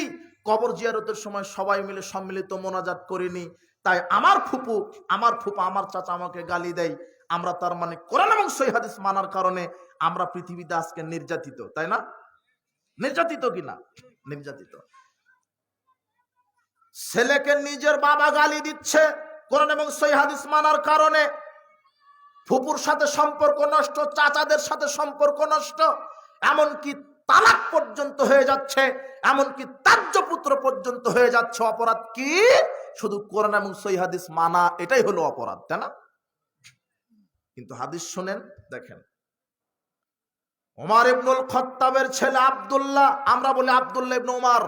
কবর জিয়ারতের সময় সবাই মিলে সম্মিলিত মোনাজাত করিনি, তাই আমার ফুপু, আমার চাচা আমাকে গালি দেয়। আমরা তার মানে কোরআন এবং সহিহ হাদিস মানার কারণে আমরা পৃথিবীতে আজকে নির্যাতিত, তাই না? নির্যাতিত কিনা? নির্যাতিত। ছেলেকে নিজের বাবা গালি দিচ্ছে কোরআন এবং সহিহ হাদিস মানার কারণে। ফুপুর সাথে সম্পর্ক নষ্ট, চাচাদের সাথে সম্পর্ক নষ্ট, এমনকি তালাক পর্যন্ত হয়ে যাচ্ছে, এমনকি ত্যায্য পুত্র পর্যন্ত হয়ে যাচ্ছে। অপরাধ কি? শুধু কোরআন এবং সহিহ হাদিস মানা, এটাই হলো অপরাধ, তাই না? কিন্তু হাদিস শুনেন, দেখেন, ওমর ইবনুল খাত্তাবের ছেলে আব্দুল্লাহ, আমরা বলি আব্দুল্লাহ ইবনে ওমর,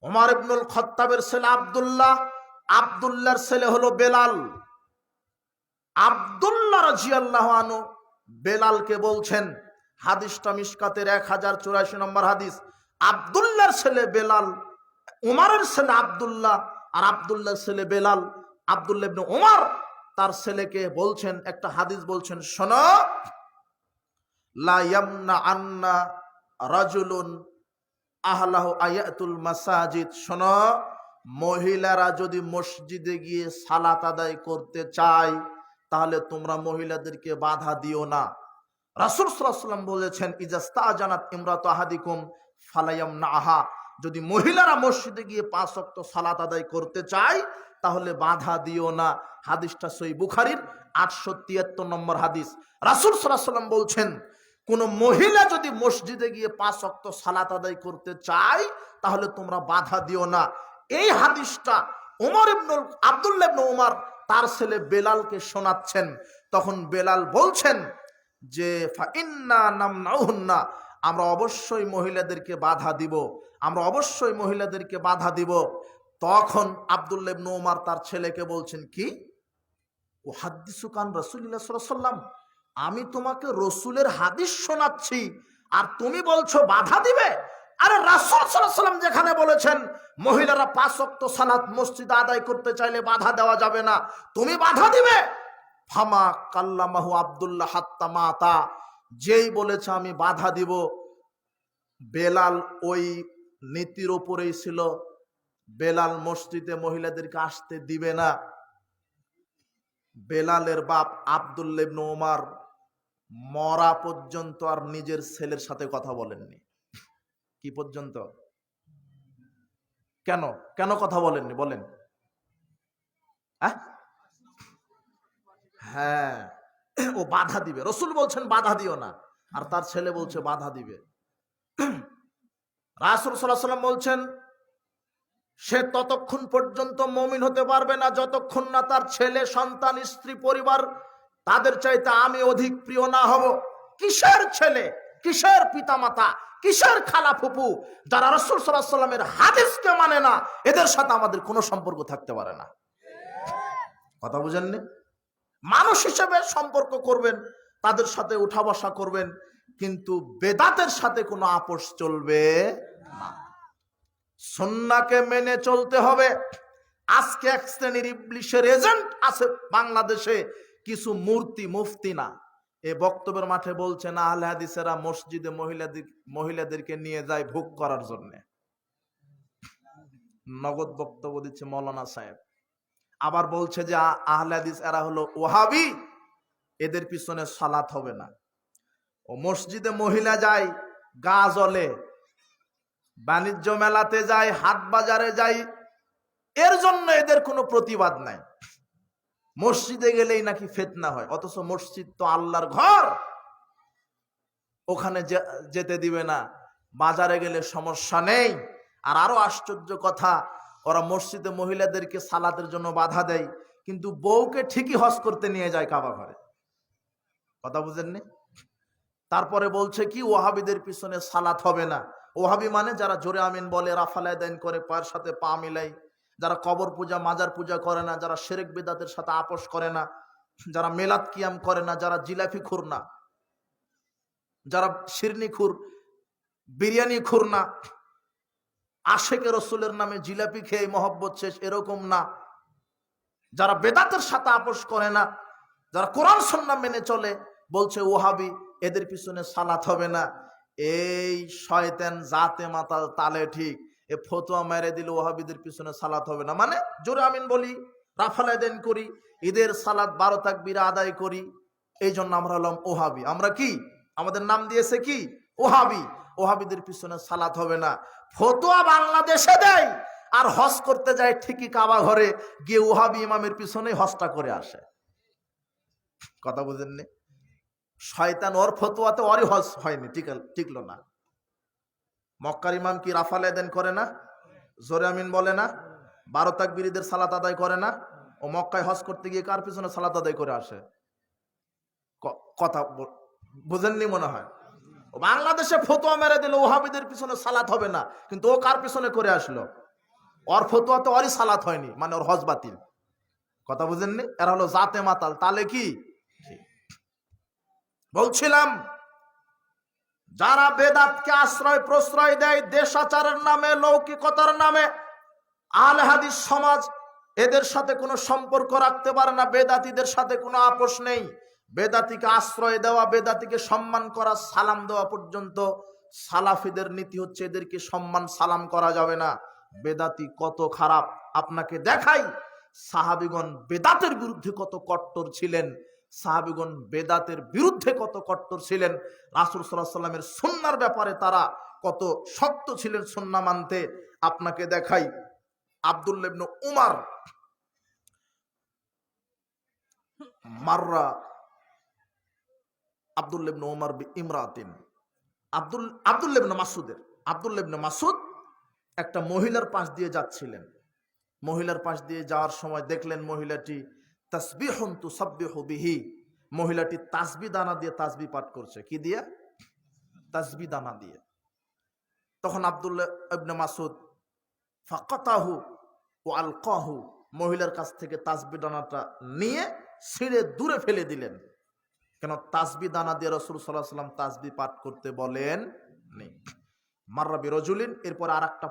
ওমর ইবনুল খাত্তাবের ছেলে আব্দুল্লাহ, আব্দুল্লাহর ছেলে হলো বেলাল। আব্দুল্লাহ রাদিয়াল্লাহু আনহু বেলালকে বলছেন, হাদিসটা মিশকাতের 1084 নম্বর হাদিস, আব্দুল্লাহর ছেলে বেলাল, ওমরের ছেলে আব্দুল্লাহ, আর আব্দুল্লাহর ছেলে বেলাল। আব্দুল্লাহ ইবনে ওমর তার ছেলেকে বলছেন, একটা হাদিস বলছেন, শোনো, লা ইয়ামনা আন্না রাজুলুন আহলাহু আয়াতুল মাসাজিদ, শোনো, মহিলারা যদি মসজিদে গিয়ে সালাত আদায় করতে চায় তাহলে তোমরা মহিলাদেরকে বাধা দিও না। রাসূল সাল্লাল্লাহু আলাইহি ওয়াসাল্লাম বলেছেন, ইজাস্তাজানাত ইমরাতু আহাদিকুম ফালায়ামনাহা, যদি মহিলারা মসজিদে গিয়ে 5 ওয়াক্ত সালাত আদায় করতে চায় তাহলে বাধা দিও না। হাদিসটা সহিহ বুখারীর 873 নম্বর হাদিস। রাসূল সাল্লাল্লাহু আলাইহি ওয়াসাল্লাম বলছেন, কোন মহিলা যদি মসজিদে গিয়ে 5 ওয়াক্ত সালাত আদায় করতে চায় তাহলে তোমরা বাধা দিও না। এই হাদিসটা আব্দুল্লাহ ইবনে ওমর তার ছেলে বেলালকে শোনাচ্ছেন। তখন বেলাল বলছেন যে ফা ইন্না নামনাউহুন্না, আমরা অবশ্যই মহিলাদেরকে বাধা দিব, আমরা অবশ্যই মহিলাদেরকে বাধা দিব। তখন আব্দুল্লাহ ইবনে ওমর তার ছেলেকে বলছেন, কি ও হাদিসুকান রাসূলুল্লাহ সাল্লাল্লাহু আলাইহি ওয়াসাল্লাম, আমি তোমাকে রসুলের হাদিস শোনাচ্ছি আর তুমি বলছো বাধা দিবে? আরে রাসূল সাল্লাল্লাহু আলাইহি ওয়াসাল্লাম যেখানে বলেছেন মহিলারা 5 ওয়াক্ত সালাত মসজিদে আদায় করতে চাইলে বাধা দেওয়া যাবে না, তুমি বাধা দিবে? ফামা কাল্লামাহু আব্দুল্লাহ হাত্তা মাতা, যেই বলেছে আমি বাধা দিব, বেলাল ওই নীতির উপরেই ছিল, বেলাল মসজিদে মহিলাদেরকে আসতে দিবে না। বেলালের বাপ আব্দুল্লাহ ইবনে ওমর মরা পর্যন্ত আর নিজের ছেলের সাথে কথা বলেননি। কি পর্যন্ত? কেন কেন কথা বলেননি বলেন? হ্যাঁ, ও বাধা দিবে। রসুল বলছেন বাধা দিও না, আর তার ছেলে বলছে বাধা দিবে। রাসূল সাল্লাল্লাহু আলাইহি ওয়াসাল্লাম বলছেন, সে ততক্ষণ পর্যন্ত মুমিন হতে পারবে না যতক্ষণ না তার ছেলে, সন্তান, স্ত্রী, পরিবার তাদের চাইতে আমি অধিক প্রিয় না হব। কিসের ছেলে, কিসের পিতামাতা, কিসের খালা ফুপু, যারা রাসূল সাল্লাল্লাহু আলাইহি ওয়াসাল্লামের হাদিসকে মানে না, এদের সাথে আমাদের কোনো সম্পর্ক থাকতে পারে না। কথা বুঝেননি? মানুষ হিসেবে সম্পর্ক করবেন, তাদের সাথে উঠা বসা করবেন, কিন্তু বেদাতের সাথে কোনো আপোষ চলবে না। সুন্নাহকে মেনে চলতে হবে। আজকে এক শ্রেণীর ইবলিশের এজেন্ট আছে বাংলাদেশে, কিছু মূর্তি মুফতি না, এই বক্তব্যের মাঠে বলছে না আহলে হাদিসেরা মসজিদে মহিলাদেরকে নিয়ে যায় ভোগ করার জন্য। নগদ বক্তব্য দিচ্ছে মৌলানা সাহেব। আবার বলছে যে আহলে হাদিস এরা হলো ওয়াহাবি, এদের পিছনে সালাত হবে না। ও মসজিদে মহিলা যায়, গা জ্বলে, বাণিজ্য মেলাতে যায়, হাট বাজারে যায়, এর জন্য এদের কোনো প্রতিবাদ নাই। মসজিদে গেলেই নাকি ফিতনা হয়, অথচ মসজিদ তো আল্লাহর ঘর, ওখানে যেতে দিবে না। বাজারে গেলে সমস্যা নেই। আর আরো আশ্চর্য কথা, ওরা মসজিদে মহিলাদেরকে সালাতের জন্য বাধা দেয়, কিন্তু বউকে ঠিকই হজ করতে নিয়ে যায় কাবা ঘরে। কথা বুঝেননি? তারপরে বলছে কি ওয়াহাবিদের পিছনে সালাত হবে না। ওয়াহাবি মানে যারা জোরে আমিন বলে, রাফালায় দাইন করে, পায়ের সাথে পা মিলাই, যারা কবর পূজা, মাজার পূজা করে না, যারা শিরক বিদআতের সাথে আপোষ করে না, যারা মিলাদ কিয়াম করে না, যারা জিলাপি খুর না, যারা শিরনি খুর, বিরিয়ানি খুর না, আশেকে রসুলের নামে জিলাপি খেয়ে মহব্বত শেষ, এরকম না, যারা বেদাতের সাথে আপোষ করে না, যারা কোরআন সুন্নাহ মেনে চলে, বলছে ওয়াহাবি, এদের পিছনে সালাত হবে না। এই শয়তান জাতে মাতাল তালে ঠিক, এ ফতোয়া মেরে দিল ওয়াহাবিদের পিছনে সালাত হবে না, মানে জোরে আমিন বলি, রাফালায় দেন করি, ঈদের সালাত 12 তাকবীর আদায় করি, এই জন্য আমরা হলাম ওয়াহাবি। আমরা কি, আমাদের নাম দিয়েছে কি? ওয়াহাবি। ওহাবিদের পিছনে সালাত হবে না। ফতোয়া বাংলাদেশে দেয়, আর হজ করতে যায় ঠিকই কাবা ঘরে গিয়ে ওহাবি ইমামের পিছনেই হজটা করে আসে। কথা বুঝেননি? শয়তান ওর ফতোয়াতে ওরই হজ হয়নি, টিকলো না। মক্কার ইমাম কি রাফাল আদান করে না? জোরে আমিন বলে না? 12 তাকবীরীদের সালাত আদায় করে না? ও মক্কায় হজ করতে গিয়ে কার পিছনে সালাত আদায় করে আসে? কথা বুঝেননি মনে হয়। ও বাংলাদেশে ফতোয়া মেরে দিল ওহাবিদের পিছনে সালাত হবে না, কিন্তু ও কার পিছনে করে আসলো? ওর ফতোয়াতে ওরই সালাত হয়নি, মানে ওর হজ বাতিল। কথা বুঝেননি? এরা হলো জাতে মাতাল। তাহলে কি বলছিলাম, যারা বেদাতকে আশ্রয় প্রশ্রয় দেয় দেশাচারের নামে, লৌকিকতার নামে, আহলে হাদিস সমাজ এদের সাথে কোনো সম্পর্ক রাখতে পারে না। বেদাতীদের সাথে কোনো আপোষ নেই। বেদাতীকে আশ্রয় দেওয়া, বেদাতীকে সম্মান করা, সালাম দেওয়া পর্যন্ত সালাফিদের নীতি হচ্ছে এদেরকে সম্মান সালাম করা যাবে না। বেদাতি কত খারাপ আপনাকে দেখাই। সাহাবীগণ বেদাতের বিরুদ্ধে কত কট্টর ছিলেন, সাহাবীগণ বেদাতের বিরুদ্ধে কত কট্টর ছিলেন। রাসূল সাল্লাল্লাহু আলাইহি ওয়াসাল্লামের সুন্নাহর ব্যাপারে তারা কত শক্ত ছিলেন সুন্নাহ মানতে। আপনাকে দেখাই, আব্দুল্লাহ ইবনে উমর মাররা আব্দুল্লাহ ইবনে উমর বিইমরাতিন, আব্দুল্লাহ ইবনে মাসউদ একটা মহিলার পাশ দিয়ে যাচ্ছিলেন। মহিলার পাশ দিয়ে যাওয়ার সময় দেখলেন মহিলাটি তাসবিহুন তুসাব্বিহু বিহি, মহিলাটি তাসবিহ দানা দিয়ে তাসবিহ পাঠ করছে। কি দিয়ে? তাসবিহ দানা দিয়ে। তখন আব্দুল্লাহ ইবনে মাসউদ ফাকাতাহু ওয়া আলকাহু, মহিলার কাছ থেকে তাসবিহ দানাটা নিয়ে ছিঁড়ে দূরে ফেলে দিলেন। কেন? তাসবিহ দানা দিয়ে রাসূল সাল্লাল্লাহু আলাইহি ওয়াসাল্লাম তাসবিহ পাঠ করতে বলেন নেই। মাররা বিরাজুলিন, এরপর আরেকটা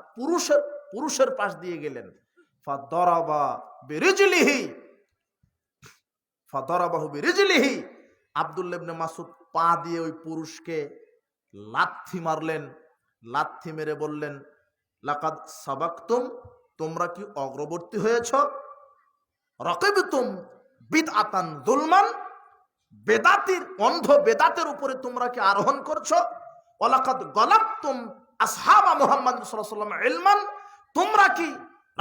পুরুষের পাশ দিয়ে গেলেন। ফাদরাবা বিরিজলিহি, ফাদরাবাহু বিরিজলিহি, আব্দুল্লাহ ইবনে মাসউদ পা দিয়ে ওই পুরুষকে লাথি মারলেন। লাথি মেরে বললেন, লাকাদ সাবাকতুম, তোমরা কি অগ্রবর্তী হয়েছ? রাকিবতুম বিদআতান যুলমান, বেদাতির অন্ধ বেদাতের উপরে তোমরা কি আরোহণ করছো? ওয়ালাকাদ গালাবতুম আসহাবা মুহাম্মদ সাল্লাল্লাহু আলাইহি ওয়াসাল্লাম ইলমান, তোমরা কি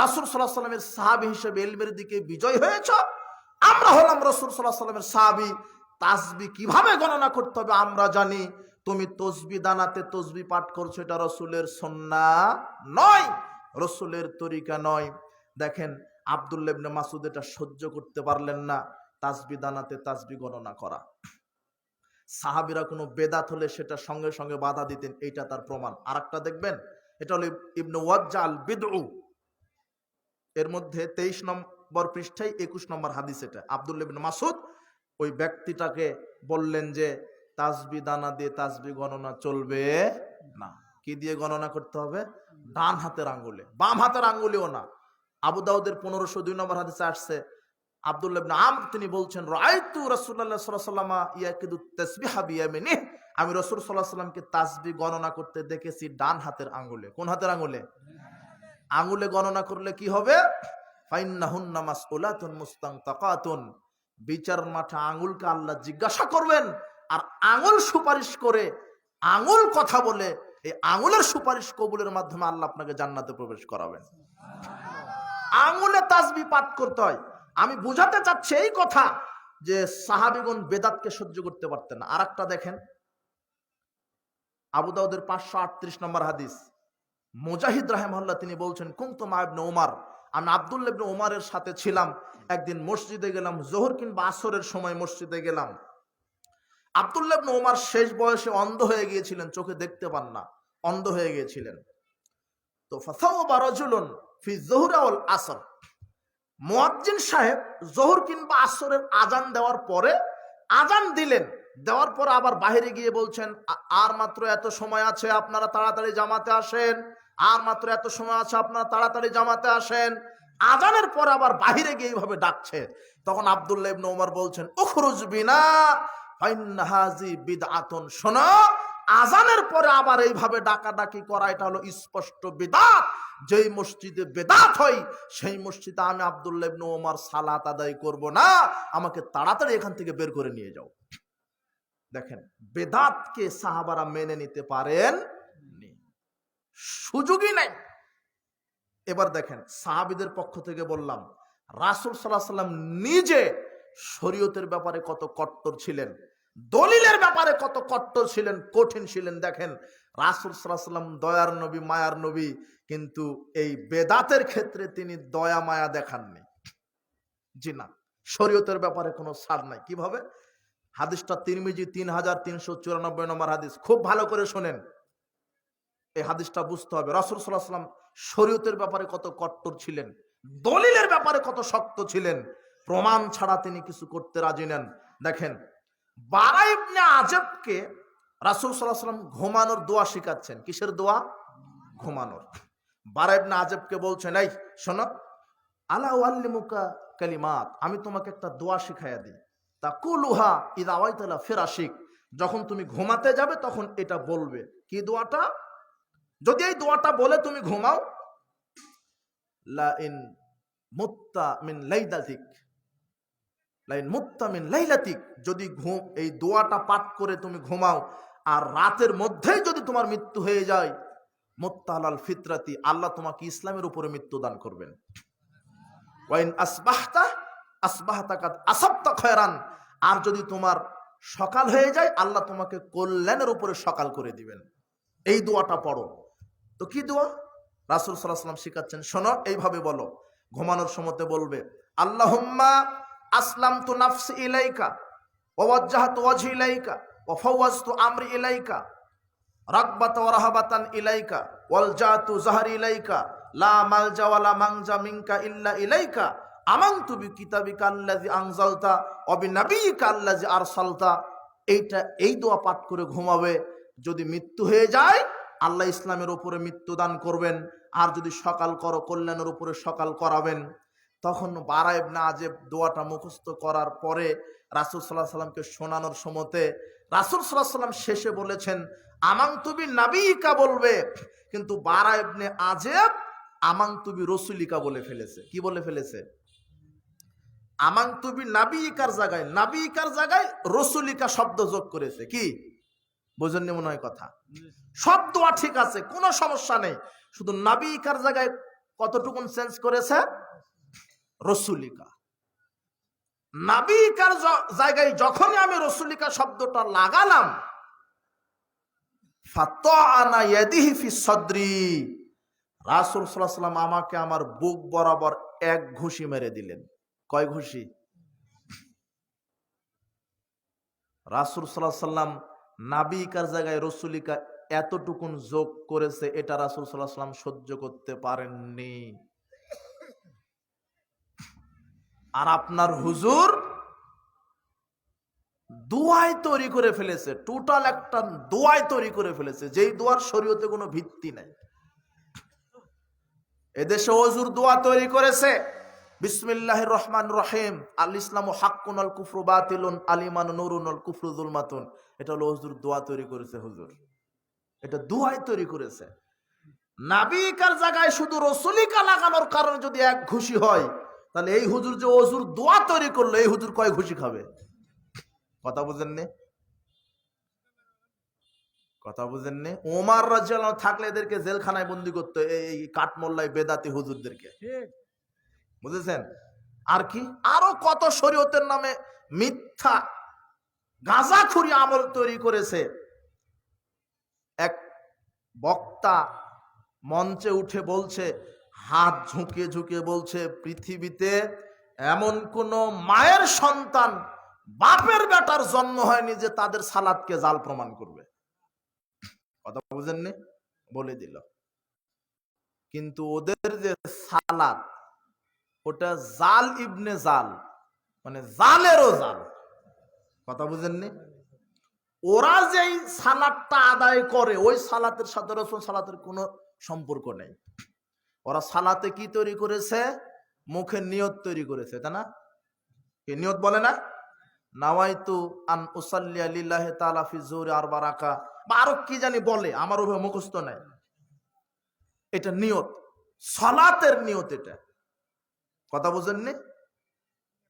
রাসূল সাল্লাল্লাহু আলাইহি ওয়াসাল্লামের সাহাবী হিসেবে ইলমের দিকে বিজয় হয়েছ। আমরা হলাম রাসূল সাল্লাল্লাহু আলাইহি ওয়াসাল্লামের সাহাবী। তাসবিহ কিভাবে গণনা করতে হবে আমরা জানি। তুমি তসবিহ দানাতে তসবিহ পাঠ করছো, এটা রাসূলের সুন্নাহ নয়, রাসূলের তরিকা নয়। দেখেন আব্দুল্লাহ ইবনে মাসউদ এটা সহ্য করতে পারলেন না, তাসবিহ দানাতে তাসবিহ গণনা করা। সাহাবীরা কোনো বেদাত হলে সেটা সঙ্গে সঙ্গে বাধা দিতেন, এইটা তার প্রমাণ। আরেকটা দেখবেন, এটা হলো ইবনে ওয়াজ্জাল বিদউ, এর মধ্যে 23 নম্বর পৃষ্ঠায় 21 নম্বর হাদিস। এটা আব্দুল্লাহ ইবনে মাসউদ ওই ব্যক্তিটাকে বললেন যে তাসবিহ দানা দিয়ে তাসবিহ গণনা চলবে না। কি দিয়ে গণনা করতে হবে? ডান হাতের আঙ্গুলে, বাম হাতের আঙ্গুলেও না। আবু দাউদের 1502 নম্বর হাদিসে আসছে, আব্দুল্লাহ ইবনে আমর তিনি বলছেন, রাআইতু রাসূলুল্লাহ সাল্লাল্লাহু আলাইহি ওয়াসাল্লাম ইয়াকিদু তাসবিহা বিয়ামিনিহি, আমি রাসূল সাল্লাল্লাহু আলাইহি ওয়াসাল্লামকে তাসবিহ গণনা করতে দেখেছি ডান হাতের আঙ্গুলে। কোন হাতের আঙ্গুলে? আঙ্গুলে গণনা করলে কি হবে? ফাইন্নাহুন্না মাসউলাতুন মুস্তানতাকাতুন, বিচার মাঠে আঙ্গুলকে আল্লাহ জিজ্ঞাসা করবেন। আর আঙ্গুল সুপারিশ করে, আঙ্গুল কথা বলে, এই আঙ্গুলের সুপারিশ কবুলের মাধ্যমে আল্লাহ আপনাকে জান্নাতে প্রবেশ করাবেন। আঙ্গুলে তাসবিহ পাঠ করতে হয়। আমি বুঝাতে চাচ্ছি এই কথা যে সাহাবীগণ বেদাতকে সহ্য করতে পারতেন না। আর একটা দেখেন, আবু দাউদের 538 নম্বর হাদিস, মুজাহিদ রাহিমাহুল্লাহ তিনি বলছেন, কুনতু মা ইবনে উমর, আমি আব্দুল্লাহ ইবনে উমরের সাথে ছিলাম। একদিন মসজিদে গেলাম, যোহর কিংবা আসরের সময় মসজিদে গেলাম। আব্দুল্লাহ ইবনে উমর শেষ বয়সে অন্ধ হয়ে গিয়েছিলেন, চোখে দেখতে পান না, অন্ধ হয়ে গিয়েছিলেন। তো ফাসাওবা রাজুলুন ফি যোহর ওয়াল আসর, মুয়াজ্জিন সাহেব যোহর কিংবা আসরের আজান দেওয়ার পরে আজান দিলেন, দেওয়ার পর আবার বাইরে গিয়ে বলছেন, আর মাত্র এত সময় আছে, আপনারা তাড়াতাড়ি জামাতে আসেন, আর মাত্র এত সময় আছে, আপনারা তাড়াতাড়ি জামাতে আসেন। আজানের পর আবার বাহিরে গিয়ে এইভাবে ডাকছে। তখন আব্দুল্লাহ ইবনে উমর বলছেন, উখরুজ বিনা ফাইন্না হাযি বিদআতুন, শোনো, আজানের পরে আবার এইভাবে ডাকাডাকি করা এটা হলো স্পষ্ট বিদআত। যেই মসজিদে বেদাত হয় সেই মসজিদে আমি আব্দুল্লাহ ইবনে উমর সালাত আদায় করব না, আমাকে তাড়াতাড়ি এখান থেকে বের করে নিয়ে যাও। দেখেন বেদাতকে সাহাবারা মেনে নিতে পারেন সুযোগই নাই। এবার দেখেন, সাহাবীদের পক্ষ থেকে বললাম, রাসূল সাল্লাল্লাহু আলাইহি সাল্লাম নিজে শরীয়তের ব্যাপারে কত কট্টর ছিলেন, দলিলের ব্যাপারে কত কট্টর ছিলেন, কঠিন ছিলেন। দেখেন, রাসূল সাল্লাল্লাহু আলাইহি সাল্লাম দয়ার নবী, মায়ার নবী, কিন্তু এই বেদাতের ক্ষেত্রে তিনি দয়া মায়া দেখাননি। জি না, শরীয়তের ব্যাপারে কোনো ছাড় নাই। কিভাবে? হাদিসটা তিরমিজি 3394 নম্বর হাদিস, খুব ভালো করে শোনেন, এই হাদিসটা বুঝতে হবে। রাসূল সাল্লাল্লাহু আলাইহি সাল্লাম শরীয়তের ব্যাপারে কত কট্টর ছিলেন, দলিলের ব্যাপারে কত শক্ত ছিলেন, প্রমাণ ছাড়া তিনি কিছু করতে রাজি নেন। দেখেন, বারা ইবনে আজবকে রাসূল সাল্লাল্লাহু আলাইহি সাল্লাম ঘুমানোর দোয়া শিখাচ্ছেন। কিসের দোয়া? ঘুমানোর। বারা ইবনে আজবকে বলছেন, এই শোনো, আলা উআল্লিমুকা কালিমাত, আমি তোমাকে একটা দোয়া শিখাইয়া দিই, তাকুলুহা ইযা আওয়াইতা ইলা ফিরাশিক, যখন তুমি ঘুমাতে যাবে তখন এটা বলবে। কি দোয়াটা? যদি এই দোয়াটা বলে তুমি ঘুমাও, লা ইন মুত্তা মিন লাইলাতিক, লা ইন মুত্তা মিন লাইলাতিক, যদি এই দোয়াটা পাঠ করে তুমি ঘুমাও আর রাতের মধ্যেই যদি তোমার মৃত্যু হয়ে যায়, মুত্তা আলাল ফিতরাতি, আল্লাহ তোমাকে ইসলামের উপরে মৃত্যু দান করবেন। ওয়াইন আসবাহতা আসবাহতা কাদ আসাবতা খায়রান, আর যদি তোমার সকাল হয়ে যায়, আল্লাহ তোমাকে কল্যাণের উপরে সকাল করে দিবেন। এই দোয়াটা পড়ো। তো কি দোয়া? রাসূল সাল্লাল্লাহু আলাইহি ওয়াসাল্লাম শিখাচ্ছেন, শোনো, এইভাবে বলো। ঘুমানোর সময়তে বলবে, আল্লাহুম্মা আসলামতু নাফসি ইলাইকা ওয়া ওয়াজ্জাহতু ওয়াজহি ইলাইকা ওয়া ফাওয়াজতু আমরি ইলাইকা রাগবাতান ওয়া রাহাবাতান ইলাইকা ওয়ালজাতু যাহরি ইলাইকা লা মালজা ওয়া লা মানজা মিনকা ইল্লা ইলাইকা আমানতু বিকিতাবিকা আল্লাযী আনজালতা ওয়া বিনাবিয়িকা আল্লাযী আরসালতা। এই দোয়া পাঠ করে ঘুমাবে। যদি মৃত্যু হয়ে যায়, আল্লাহ ইসলামের উপরে মৃত্যু দান করবেন, আর যদি সকাল করো, কল্যাণের উপরে সকাল করাবেন। তখন বারা ইবনে আজব দোয়াটা মুখস্থ করার পরে রাসূল সাল্লাল্লাহু আলাইহি সাল্লামকে শোনানোর সময়তে রাসূল সাল্লাল্লাহু আলাইহি সাল্লাম শেষে বলেছেন, আমানতু বিনাবিয়িকা বলবে, কিন্তু বারা ইবনে আজব আমানতু বিরসুলিকা বলে ফেলেছে। কি বলে ফেলেছে? আমানতু বিনাবিয়িকার জায়গায়, নাবিয়িকার জায়গায় রসুলিকা শব্দ যোগ করেছে। কি বুঝেননি মনে হয় কথা? সব দোয়া ঠিক আছে, কোনো সমস্যা নেই, শুধু নাবিয়িকার জায়গায় কতটুকুন চেঞ্জ করেছে? রসুলিকা। নাবিয়িকার জায়গায় যখনই আমি রসুলিকা শব্দটা লাগালাম, ফাতাআনা ইয়াদিহি ফি সাদরি, রাসূল সাল্লাল্লাহু আলাইহি ওয়াসাল্লাম আমাকে আমার বুক বরাবর এক ঘুষি মেরে দিলেন। কয় ঘুষি? রাসূল সাল্লাল্লাহু আলাইহি ওয়াসাল্লাম নাবিয়িকার জায়গায় রসুলিকা এতটুকুন যোগ করেছে, এটা রাসূল সাল্লাল্লাহু আলাইহি ওয়াসাল্লাম সহ্য করতে পারেননি। আর আপনার হুজুর দোয়ায় তৈরি করে ফেলেছে, টোটাল একটা দোয়ায় তৈরি করে ফেলেছে, যেই দোয়ার শরীয়তে কোনো ভিত্তি নাই। এদেশে হুজুর দোয়া তৈরি করেছে, বিসমিল্লাহির রহমানির রহিম, আল ইসলামু হাক্কুন আল কুফরু বাতিলুন আল ঈমানু নূরুন আল কুফরু যুলমাতুন। এটা হলো হুজুর দোয়া তৈরি করেছে। হুজুর এটা দোয়ায় তৈরি করেছে। নাবিয়িকার জায়গায় শুধু রসুলিকা লাগানোর কারণে যদি এক ঘুষি হয়, তাহলে এই হুজুর যে হুজুর দোয়া তৈরি করলো, এই হুজুর কয় ঘুষি খাবে? কথা বুঝেননি? কথা বুঝেননি? ওমর রাদিয়াল্লাহু আনহু থাকলে এদেরকে জেলখানায় বন্দী করতো, এই কাঠমোল্লায় বেদাতি হুজুরদেরকে। বুঝেছেন? আর কি আরো কত শরীয়তের নামে মিথ্যা গাঁজাখুরি আমল তৈরি করেছে। এক বক্তা মঞ্চে উঠে বলছে, হাত ঝুঁকিয়ে ঝুঁকিয়ে বলছে, পৃথিবীতে এমন কোন মায়ের সন্তান বাপের বেটার জন্ম হয়নি যে তাদের সালাতকে জাল প্রমাণ করবে। কথা বুঝেননি? বলে দিল। কিন্তু ওদের যে সালাত, ওটা জাল ইবনে জাল, মানে জালেরও জাল। কথা বুঝেননি? ওরা যেই সালাতটা আদায় করে, ওই সালাতের সাথে রাসূল সালাতের কোনো সম্পর্ক নেই। ওরা সালাতে কি তৈরি করেছে? মুখে নিয়ত তৈরি করেছে, তাই না? কি নিয়ত বলে না? নাওয়াইতু আন উসাল্লিয়া লিল্লাহি তাআলা ফি যুহরি আরবা রাকা, বা আরো কি জানি বলে, আমার ওভাবে মুখস্থ নাই। এটা নিয়ত, সালাতের নিয়ত এটা। কথা বুঝেননি?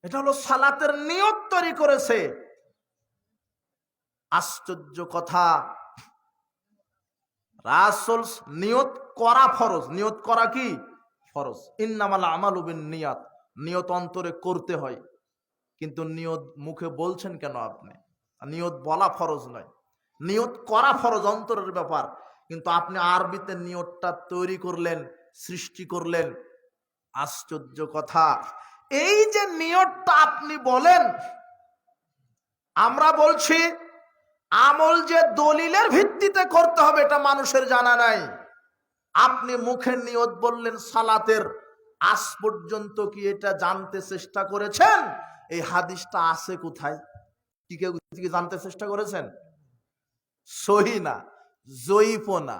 এটা হলো সালাতের নিয়ত তৈরি করেছে। আশ্চর্য কথা, রাসূল নিয়ত করা ফরজ, নিয়ত করা কি ফরজ। ইন্নামাল আমালু বিন্নিয়াত, নিয়ত অন্তরে করতে হয়, কিন্তু নিয়ত মুখে বলছেন কেন আপনি? নিয়ত বলা ফরজ নয়, নিয়ত করা ফরজ, অন্তরের ব্যাপার। কিন্তু আপনি আরবিতে নিয়তটা তৈরি করলেন, সৃষ্টি করলেন। আশ্চর্য কথা, এই যে নিয়তটা আপনি বলেন, আমরা বলছি আমল যে দলিলের ভিত্তিতে করতে হবে এটা মানুষের জানা নাই। আপনি মুখের নিয়ত বললেন সালাতের, আজ পর্যন্ত কি এটা জানতে চেষ্টা করেছেন এই হাদিসটা আছে কোথায়? কি কেউ জানতে চেষ্টা করেছেন? সহি না, জয়ীফও না।